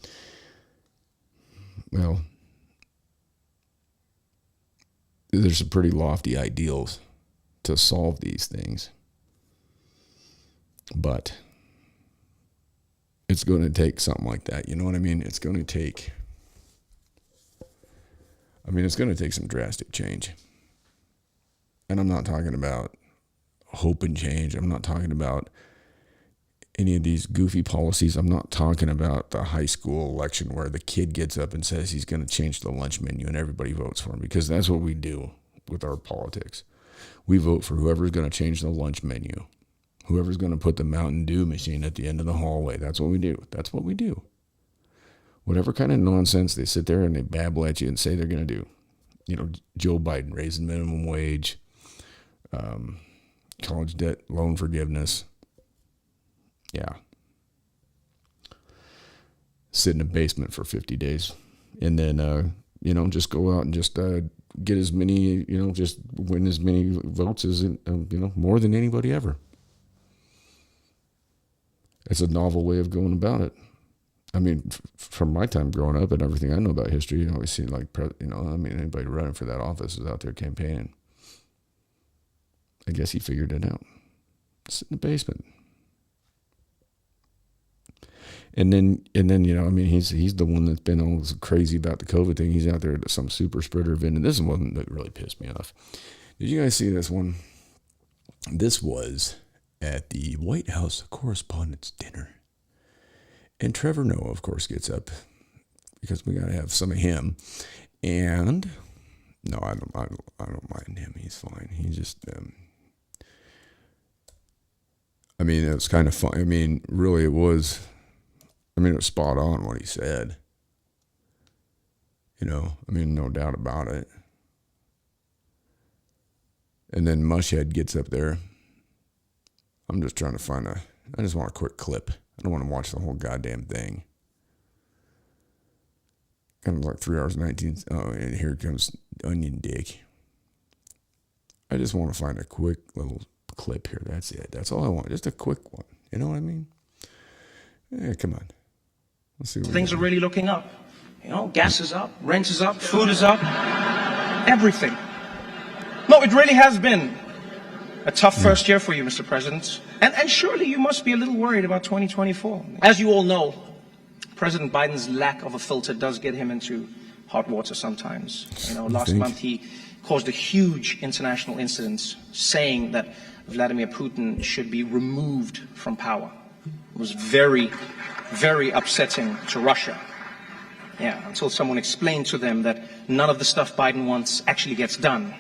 well, there's some pretty lofty ideals to solve these things. But it's going to take something like that. You know what I mean? It's going to take some drastic change. And I'm not talking about hope and change. I'm not talking about any of these goofy policies. I'm not talking about the high school election where the kid gets up and says he's going to change the lunch menu and everybody votes for him, because that's what we do with our politics. We vote for whoever's going to change the lunch menu, whoever's going to put the Mountain Dew machine at the end of the hallway. That's what we do. That's what we do. Whatever kind of nonsense they sit there and they babble at you and say they're going to do. You know, Joe Biden raising minimum wage, college debt loan forgiveness. Yeah. Sit in a basement for 50 days. And then, you know, just go out and just get as many, you know, just win as many votes as, you know, more than anybody ever. It's a novel way of going about it. I mean, from my time growing up and everything I know about history, you always see like, you know, I mean, anybody running for that office is out there campaigning. I guess he figured it out. Sit in the basement. And then, you know, I mean, he's the one that's been all crazy about the COVID thing. He's out there at some super spreader event, and this is one that really pissed me off. Did you guys see this one? This was at the White House Correspondents' Dinner. And Trevor Noah, of course, gets up because we got to have some of him. And no, I don't mind him. He's fine. He just, I mean, it was kind of fun. I mean, really, it was spot on what he said. You know, I mean, no doubt about it. And then Mushhead gets up there. I'm just trying to find I just want a quick clip. I don't want to watch the whole goddamn thing. Kind of like 3 hours 19. Oh, and here comes Onion Dick. I just want to find a quick little clip here. That's it. That's all I want. Just a quick one. You know what I mean? Yeah, come on. Let's see. Things are really looking up. You know, gas is up, rent is up, food is up, everything. No, it really has been a tough first year for you, Mr. President. And surely you must be a little worried about 2024. As you all know, President Biden's lack of a filter does get him into hot water sometimes. You know, last month he caused a huge international incident saying that Vladimir Putin should be removed from power. It was very, very upsetting to Russia. Yeah, until someone explained to them that none of the stuff Biden wants actually gets done.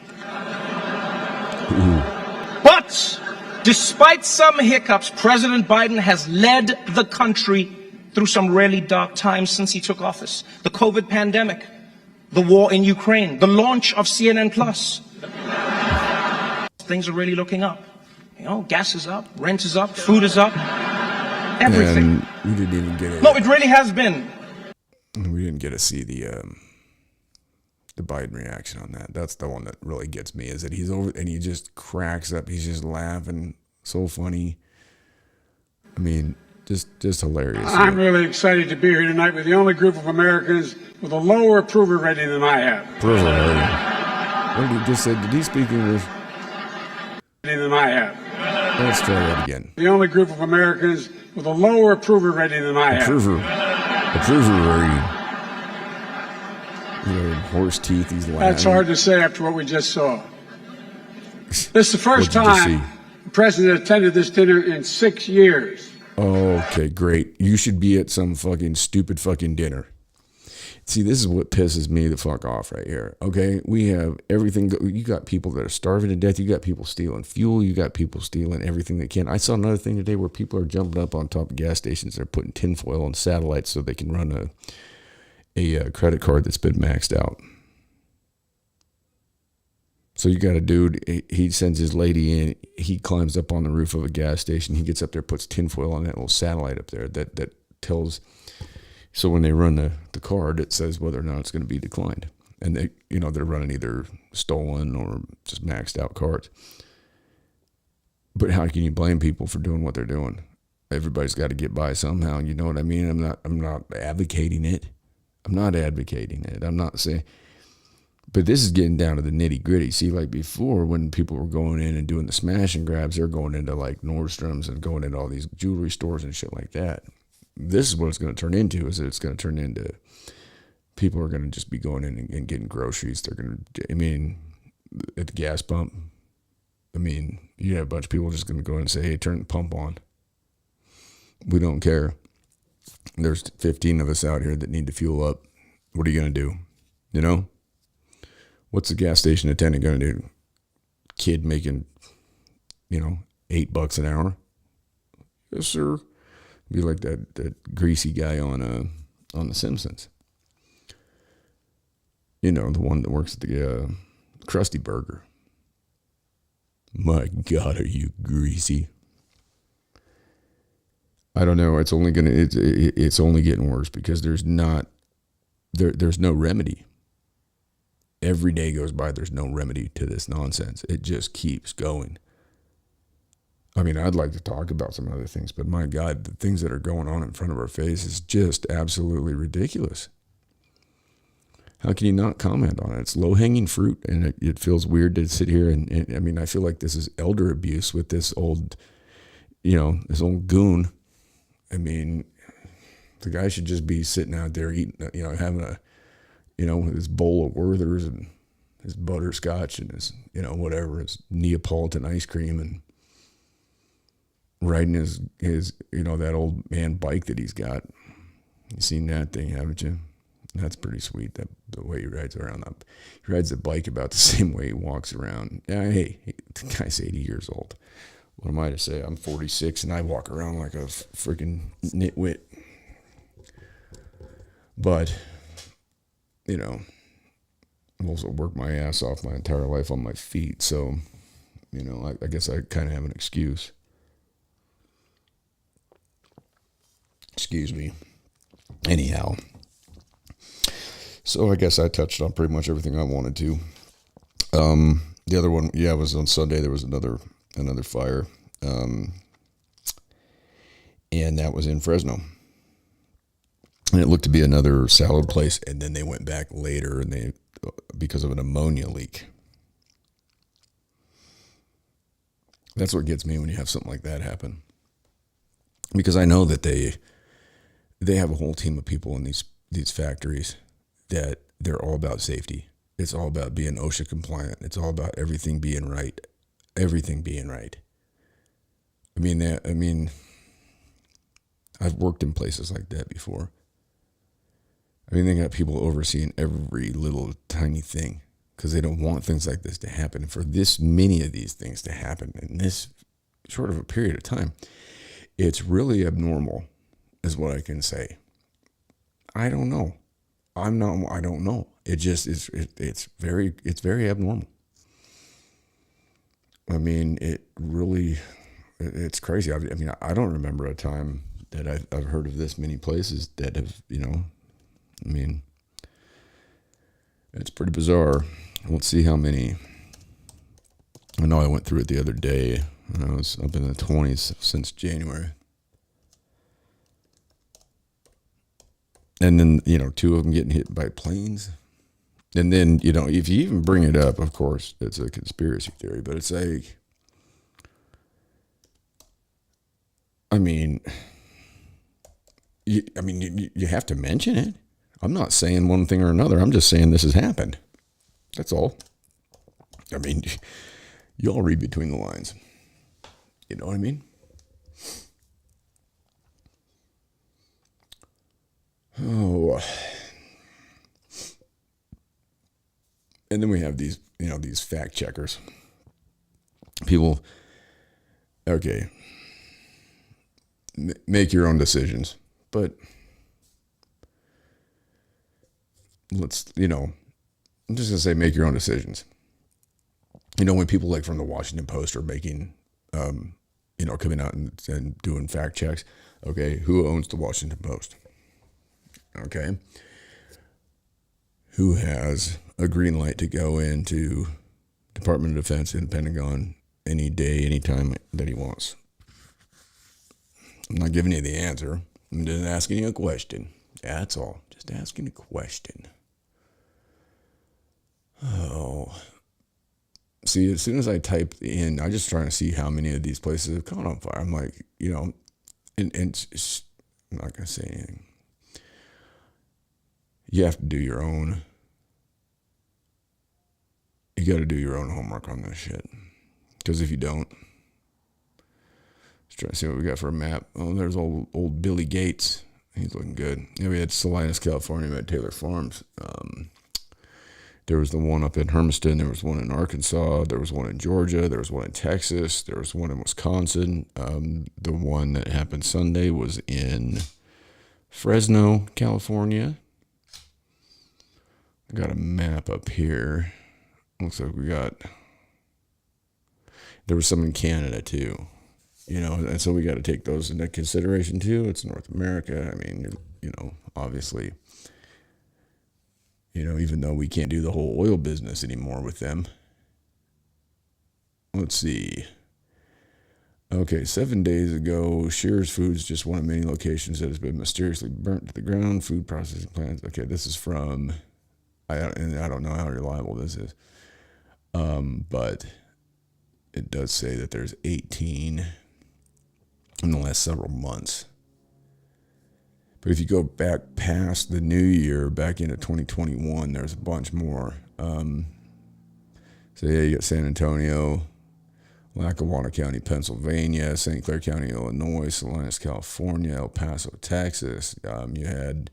But despite some hiccups, President Biden has led the country through some really dark times since he took office. The COVID pandemic, the war in Ukraine, the launch of CNN+. Things are really looking up. You know, gas is up, rent is up, food is up, everything. And we didn't even get it. No, it really has been. We didn't get to see the Biden reaction on that. That's the one that really gets me, is that he's over and he just cracks up. He's just laughing. So funny. I mean, just hilarious. I'm really excited to be here tonight with the only group of Americans with a lower approval rating than I have. Approval rating. What did he just say? Did he speak English? Than I have. Let's try that again. The only group of Americans with a lower approval rating than I have. Approval rating. You know, horse teeth, he's laughing. That's hard to say after what we just saw. This is the first time the president attended this dinner in 6 years. Okay, great. You should be at some fucking stupid fucking dinner. See, this is what pisses me the fuck off right here. Okay, we have everything. You got people that are starving to death. You got people stealing fuel. You got people stealing everything they can. I saw another thing today where people are jumping up on top of gas stations. They're putting tinfoil on satellites so they can run a credit card that's been maxed out. So you got a dude, he sends his lady in, he climbs up on the roof of a gas station, he gets up there, puts tinfoil on that little satellite up there that tells, so when they run the card, it says whether or not it's going to be declined. And they, you know, they're running either stolen or just maxed out cards. But how can you blame people for doing what they're doing? Everybody's got to get by somehow, you know what I mean? I'm not advocating it. I'm not saying, but this is getting down to the nitty gritty. See, like before, when people were going in and doing the smash and grabs, they're going into like Nordstrom's and going into all these jewelry stores and shit like that. This is what it's going to turn into, is that it's going to turn into people are going to just be going in and getting groceries. They're going to, I mean, at the gas pump, I mean, you have a bunch of people just going to go in and say, hey, turn the pump on. We don't care. There's 15 of us out here that need to fuel up. What are you going to do? You know? What's the gas station attendant going to do? Kid making, you know, $8 an hour? Yes, sir. Be like that greasy guy on The Simpsons. You know, the one that works at the Krusty Burger. My God, are you greasy? I don't know. It's only getting worse because there's no remedy. Every day goes by, there's no remedy to this nonsense. It just keeps going. I mean, I'd like to talk about some other things, but my God, the things that are going on in front of our face is just absolutely ridiculous. How can you not comment on it? It's low-hanging fruit, and it feels weird to sit here and I mean, I feel like this is elder abuse with this old, you know, this old goon. I mean, The guy should just be sitting out there eating, having a, his bowl of Werther's and his butterscotch and his, whatever, his Neapolitan ice cream, and riding his that old man bike that he's got. You seen that thing, haven't you? That's pretty sweet, the way he rides around. He rides the bike about the same way he walks around. Yeah, hey, the guy's 80 years old. What am I to say? I'm 46 and I walk around like a freaking nitwit. But, I've also worked my ass off my entire life on my feet. So, I guess I kind of have an excuse. Excuse me. Anyhow. So I guess I touched on pretty much everything I wanted to. The other one, was on Sunday. There was another fire. And that was in Fresno. And it looked to be another salad place. And then they went back later and because of an ammonia leak. That's what gets me when you have something like that happen. Because I know that they have a whole team of people in these factories that they're all about safety. It's all about being OSHA compliant. It's all about everything being right. Everything being right. I mean, I've worked in places like that before. I mean, they got people overseeing every little tiny thing because they don't want things like this to happen. And for this many of these things to happen in this short of a period of time, it's really abnormal, is what I can say. I don't know. I don't know. It just is. It's very abnormal. I mean, it's crazy. I mean, I don't remember a time that I've heard of this many places that have, I mean, it's pretty bizarre. Let's see how many. I know I went through it the other day, and I was up in the 20s since January. And then, 2 of them getting hit by planes. And then, if you even bring it up, of course, it's a conspiracy theory, but it's like, you have to mention it. I'm not saying one thing or another. I'm just saying this has happened. That's all. I mean, you all read between the lines. You know what I mean? Oh. And then we have these, these fact checkers. People, okay, make your own decisions. But let's, I'm just going to say make your own decisions. When people like from the Washington Post are making, coming out and doing fact checks, okay, who owns the Washington Post? Okay. Who has a green light to go into Department of Defense and Pentagon any day, anytime that he wants? I'm not giving you the answer. I'm just asking you a question. That's all. Just asking a question. Oh. See, as soon as I type in, I'm just trying to see how many of these places have caught on fire. I'm like, and I'm not going to say anything. You have to do your own. You got to do your own homework on this shit. Because if you don't, let's try to see what we got for a map. Oh, there's old Billy Gates. He's looking good. Yeah, we had Salinas, California. We had Taylor Farms. There was the one up in Hermiston. There was one in Arkansas. There was one in Georgia. There was one in Texas. There was one in Wisconsin. The one that happened Sunday was in Fresno, California. I got a map up here. Looks like there was some in Canada too, and so we got to take those into consideration too. It's North America. I mean, obviously, even though we can't do the whole oil business anymore with them. Let's see. Okay, 7 days ago, Shearer's Foods, just one of many locations that has been mysteriously burnt to the ground. Food processing plants. Okay, this is from, I don't know how reliable this is. But it does say that there's 18 in the last several months. But if you go back past the new year, back into 2021, there's a bunch more. So yeah, you got San Antonio, Lackawanna County, Pennsylvania, St. Clair County, Illinois, Salinas, California, El Paso, Texas. You had,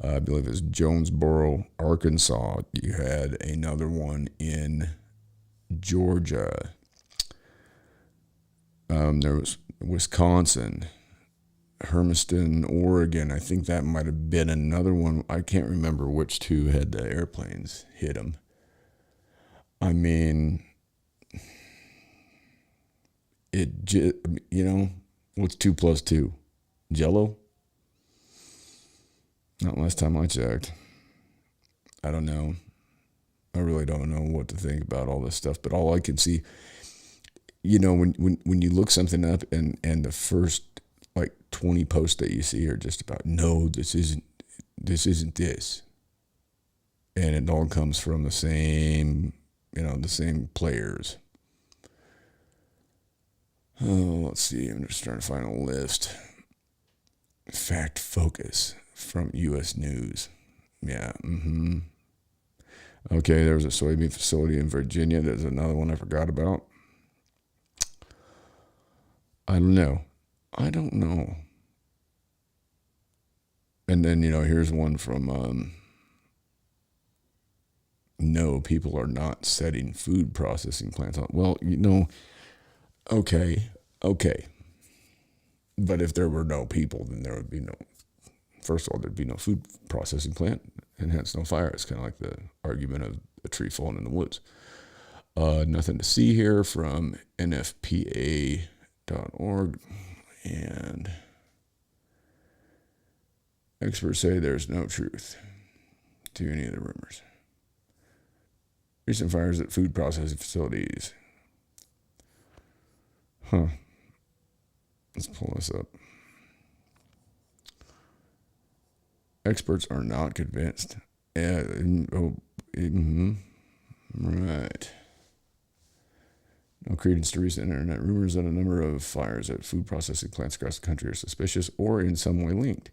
I believe it was Jonesboro, Arkansas. You had another one in Georgia. There was Wisconsin, Hermiston, Oregon. I think that might have been another one. I can't remember which two had the airplanes hit them. I mean, what's 2 plus 2? Jello? Not last time I checked. I don't know. I really don't know what to think about all this stuff. But all I can see, when you look something up and the first like 20 posts that you see are just about, no, this isn't this. And it all comes from the same players. Oh, let's see. I'm just trying to find a list. Fact Focus from U.S. News. Yeah. Mm-hmm. Okay, there was a soybean facility in Virginia. There's another one I forgot about. I don't know. And then, here's one from, no, people are not setting food processing plants on. Well, okay. But if there were no people, then there would be first of all, there'd be no food processing plant and hence no fire. It's kind of like the argument of a tree falling in the woods. Nothing to see here from NFPA.org. And experts say there's no truth to any of the rumors. Recent fires at food processing facilities. Let's pull this up. Experts are not convinced. Right. No credence to recent internet rumors that a number of fires at food processing plants across the country are suspicious or in some way linked.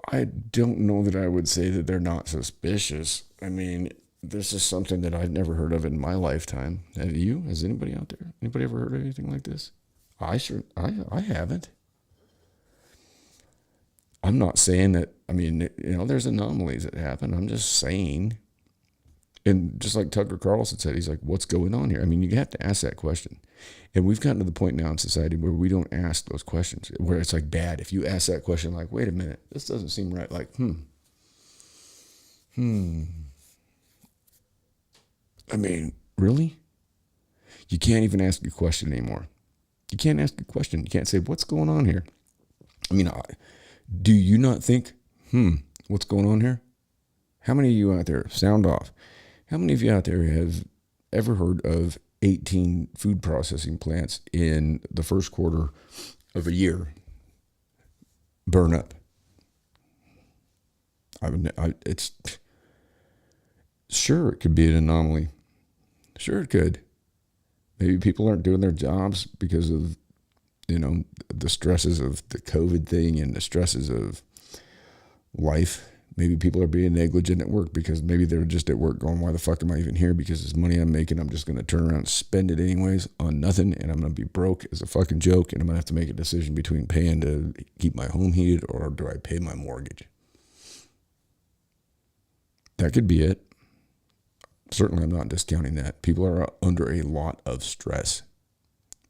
I don't know that I would say that they're not suspicious. I mean, this is something that I've never heard of in my lifetime. Have you? Has anybody out there? Anybody ever heard of anything like this? I haven't. I'm not saying that, there's anomalies that happen. I'm just saying, and just like Tucker Carlson said, he's like, what's going on here? I mean, you have to ask that question. And we've gotten to the point now in society where we don't ask those questions, where it's like bad. If you ask that question, like, wait a minute, this doesn't seem right. Like, I mean, really? You can't even ask a question anymore. You can't ask a question. You can't say, what's going on here? I mean, do you not think, what's going on here? How many of you out there, sound off, how many of you out there have ever heard of 18 food processing plants in the first quarter of a year burn up? It's sure, it could be an anomaly. Sure, it could. Maybe people aren't doing their jobs because of, the stresses of the COVID thing and the stresses of life. Maybe people are being negligent at work because maybe they're just at work going, why the fuck am I even here? Because this money I'm making, I'm just going to turn around and spend it anyways on nothing. And I'm going to be broke as a fucking joke. And I'm going to have to make a decision between paying to keep my home heated or do I pay my mortgage? That could be it. Certainly, I'm not discounting that. People are under a lot of stress.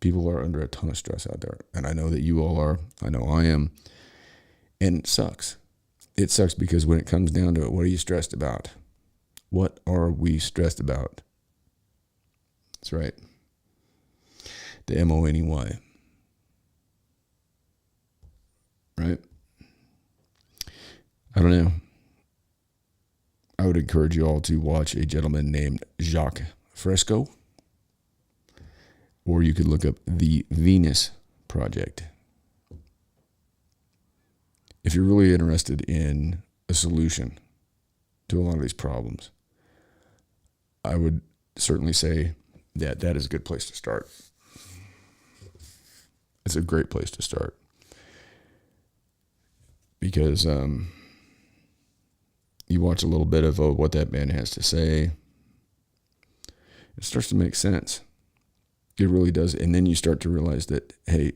People are under a ton of stress out there. And I know that you all are. I know I am. And it sucks. It sucks because when it comes down to it, what are you stressed about? What are we stressed about? That's right. The MONEY. Right? I don't know. I would encourage you all to watch a gentleman named Jacques Fresco, or you could look up the Venus Project. If you're really interested in a solution to a lot of these problems, I would certainly say that that is a good place to start. It's a great place to start. because you watch a little bit of what that man has to say. It starts to make sense. It really does. And then you start to realize that, hey,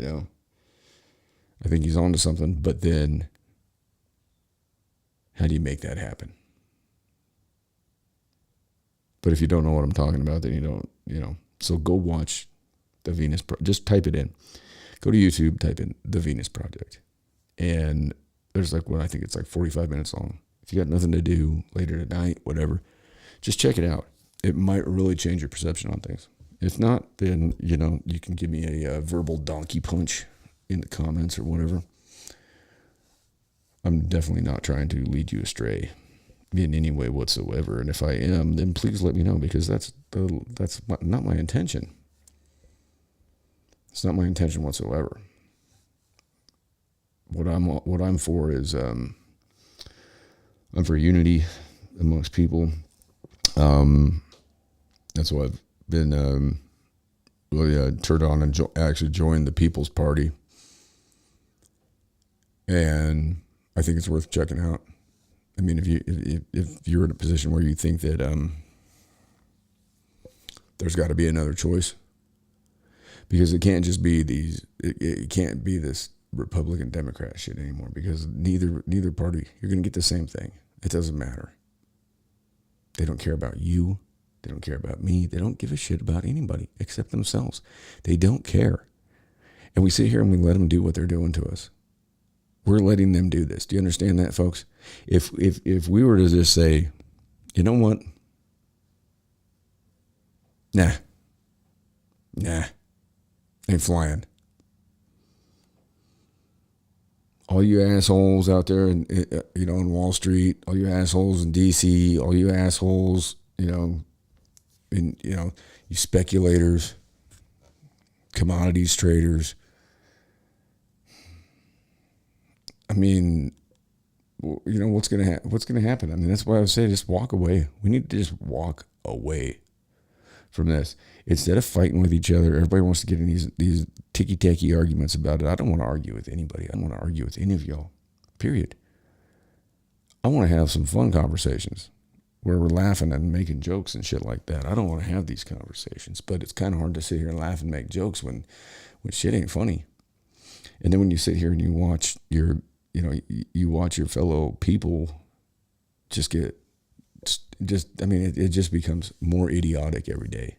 I think he's onto something, but then how do you make that happen? But if you don't know what I'm talking about, then you don't, So go watch the Venus just type it in. Go to YouTube, type in the Venus Project. And there's I think it's 45 minutes long. If you got nothing to do later tonight, whatever, just check it out. It might really change your perception on things. If not, then, you can give me a verbal donkey punch in the comments or whatever. I'm definitely not trying to lead you astray in any way whatsoever. And if I am, then please let me know, because that's not my intention. It's not my intention whatsoever. What I'm for is I'm for unity amongst people. That's why I've been turned on and actually joined the People's Party, and I think it's worth checking out. I mean, if you're in a position where you think that there's got to be another choice, because it can't just be it can't be this Republican Democrat shit anymore, because neither party, you're going to get the same thing. It doesn't matter. They don't care about you. They don't care about me. They don't give a shit about anybody except themselves. They don't care. And we sit here and we let them do what they're doing to us. We're letting them do this. Do you understand that, folks? If we were to just say, you know what? Nah, ain't flying. All you assholes out there in Wall Street, all you assholes in DC, all you assholes, you speculators, commodities traders. I mean, what's going to happen? I mean, that's why I would say just walk away. We need to just walk away from this. Instead of fighting with each other, everybody wants to get in these ticky-tacky arguments about it. I don't want to argue with anybody. I don't want to argue with any of y'all, period. I want to have some fun conversations where we're laughing and making jokes and shit like that. I don't want to have these conversations, but it's kind of hard to sit here and laugh and make jokes when shit ain't funny. And then when you sit here and you watch your fellow people it just becomes more idiotic every day.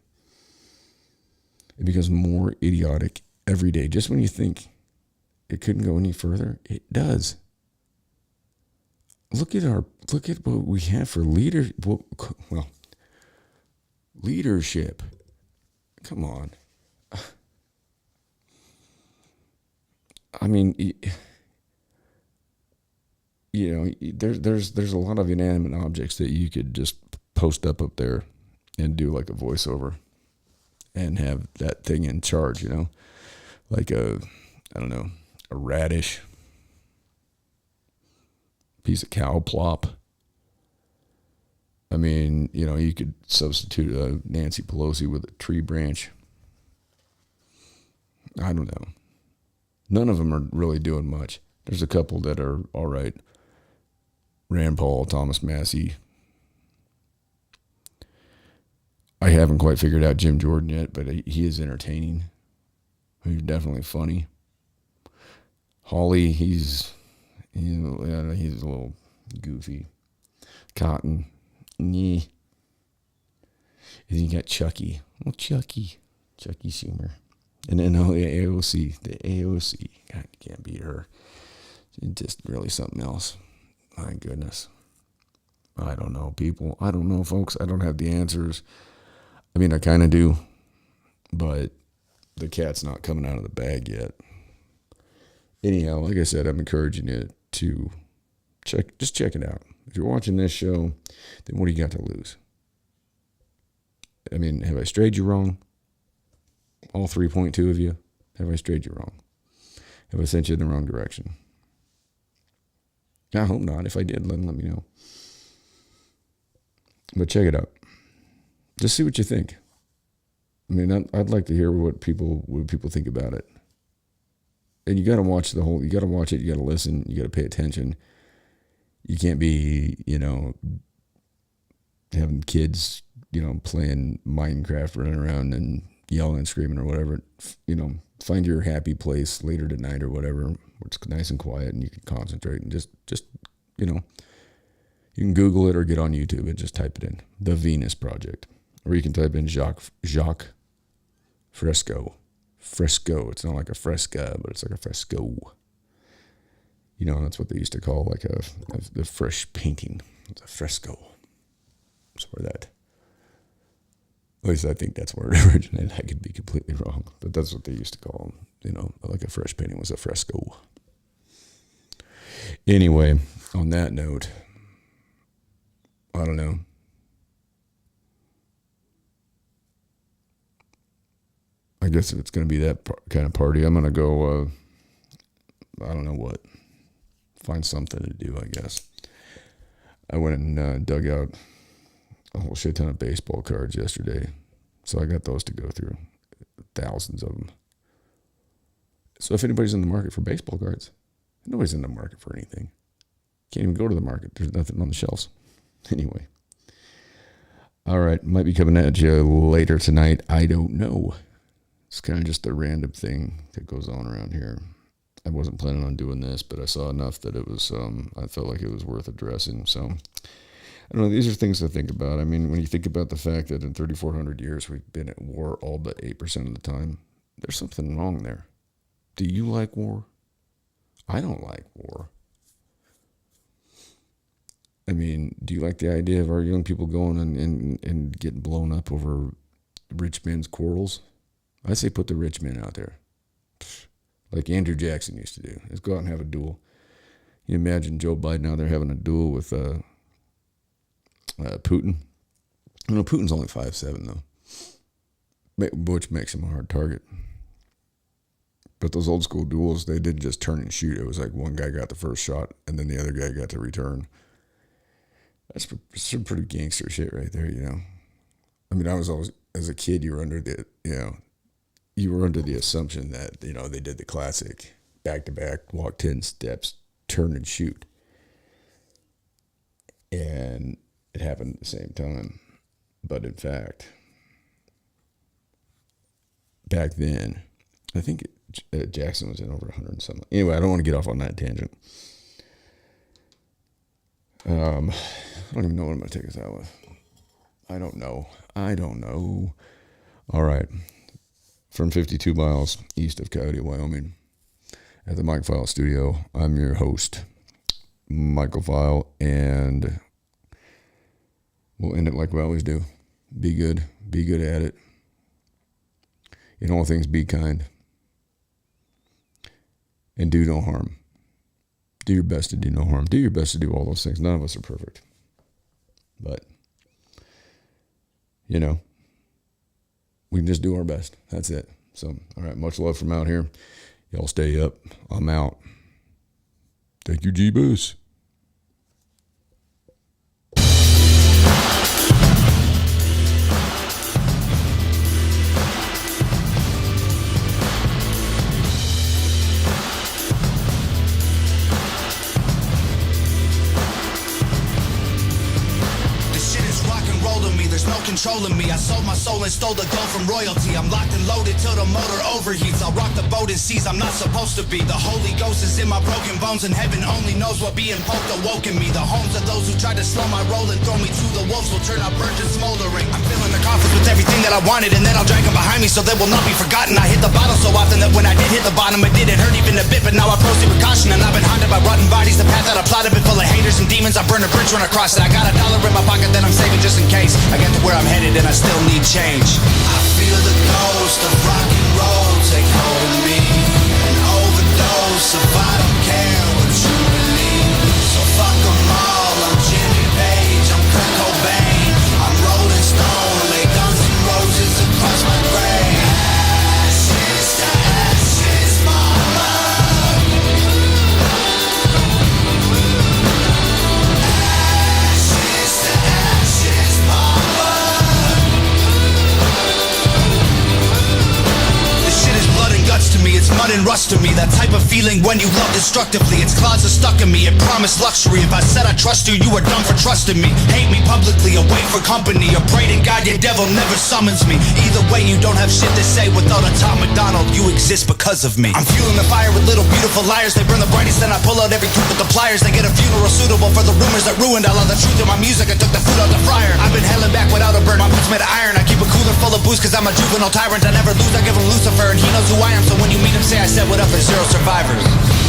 It becomes more idiotic every day. Just when you think it couldn't go any further, it does. Look at what we have for leadership. Come on. I mean, there's a lot of inanimate objects that you could just post up there and do like a voiceover and have that thing in charge, like a radish, piece of cow plop. I mean, you could substitute a Nancy Pelosi with a tree branch. I don't know. None of them are really doing much. There's a couple that are all right. Rand Paul, Thomas Massey. I haven't quite figured out Jim Jordan yet, but he is entertaining. He's definitely funny. Hawley, he's a little goofy. Cotton, yeah. And then you got Chucky. Well, Chucky Schumer. And then the AOC. God, you can't beat her. She's just really something else. My goodness. I don't know, people. I don't know, folks. I don't have the answers. I mean, I kind of do. But the cat's not coming out of the bag yet. Anyhow, like I said, I'm encouraging you to check it out. If you're watching this show, then what do you got to lose? I mean, have I strayed you wrong? All 3.2 of you? Have I strayed you wrong? Have I sent you in the wrong direction? I hope not. If I did, let me know. But check it out. Just see what you think. I mean, I'd like to hear what people think about it. and you got to watch the whole. You got to watch it. You got to listen. You got to pay attention. You can't be, having kids, playing Minecraft, running around and yelling and screaming or whatever. Find your happy place later tonight or whatever, where it's nice and quiet and you can concentrate and just you can Google it or get on YouTube and just type it in, The Venus Project, or you can type in Jacques Fresco. Fresco. It's not like a fresca, but it's like a fresco. That's what they used to call like the fresh painting. It's a fresco. So that. At least I think that's where it originated. I could be completely wrong, but that's what they used to call them. Like a fresh painting was a fresco. Anyway, on that note, I don't know. I guess if it's going to be that kind of party, I'm going to go, I don't know what, find something to do, I guess. I went and dug out a whole shit ton of baseball cards yesterday. So I got those to go through, thousands of them. So if anybody's in the market for baseball cards, nobody's in the market for anything. Can't even go to the market. There's nothing on the shelves. Anyway. All right. Might be coming at you later tonight. I don't know. It's kind of just a random thing that goes on around here. I wasn't planning on doing this, but I saw enough that it was, I felt like it was worth addressing. So, I don't know. These are things to think about. I mean, when you think about the fact that in 3,400 years, we've been at war all but 8% of the time, there's something wrong there. Do you like war? I don't like war. I mean, do you like the idea of our young people going and getting blown up over rich men's quarrels? I say put the rich men out there. Like Andrew Jackson used to do. Let's go out and have a duel. You imagine Joe Biden out there having a duel with Putin. Putin's only 5'7", though, which makes him a hard target. But those old school duels, they didn't just turn and shoot. It was like one guy got the first shot, and then the other guy got to return. That's some pretty gangster shit right there, I mean, I was always, as a kid, you were under the assumption that, they did the classic back-to-back, walk 10 steps, turn and shoot. And it happened at the same time. But in fact, back then, I think Jackson was in over 100 and something. Anyway, I don't want to get off on that tangent. I don't even know what I'm going to take us out with. I don't know. All right. From 52 miles east of Coyote, Wyoming, at the Mike File Studio, I'm your host, Michael File, and we'll end it like we always do. Be good at it. In all things, be kind. And do no harm. Do your best to do no harm. Do your best to do all those things. None of us are perfect. But, we can just do our best. That's it. So, all right, much love from out here. Y'all stay up. I'm out. Thank you, G-Bus. Controlling me, I sold my soul and stole the gold from royalty. I'm locked and loaded till the motor overheats. I'll rock the boat and seas I'm not supposed to be. The Holy Ghost is in my broken bones, and heaven only knows what being poked awoke in me. The homes of those who tried to slow my roll and throw me to the wolves will turn out burnt and smoldering. I'm filling the coffins with everything that I wanted, and then I'll drag them behind me so they will not be forgotten. I hit the bottle so often that when I did hit the bottom, it didn't hurt even a bit, but now I proceed with caution. And I've been haunted by rotten bodies. The path that I plotted been full of haters and demons. I burned a bridge when I crossed it. I got $1 in my pocket that I'm saving just in case I get to where I'm headed and I still need change. I feel the ghost of rock and roll take hold of me. An overdose of I don't care what you believe. So fuck them all, I'm Jimmy Page, I'm Kurt Cobain, I'm Rolling Stone, lay Guns N' Roses across my grave. Ashes to ashes, mama. Ashes to ashes, mama. This shit is blood and guts to me. rust to me. That type of feeling when you love destructively. Its claws are stuck in me, it promised luxury. If I said I trust you, you were dumb for trusting me. Hate me publicly, or wait for company, or pray to God your devil never summons me. Either way, you don't have shit to say without a Tom McDonald. You exist because of me. I'm fueling the fire with little beautiful liars. They burn the brightest, then I pull out every truth with the pliers. They get a funeral suitable for the rumors that ruined all of the truth in my music. I took the food out the fryer. I've been held back without a burn. My boots made of iron. I keep a cooler full of booze cause I'm a juvenile tyrant. I never lose, I give him Lucifer, and he knows who I am. So when you meet him, say I said what up, there's 0 survivors.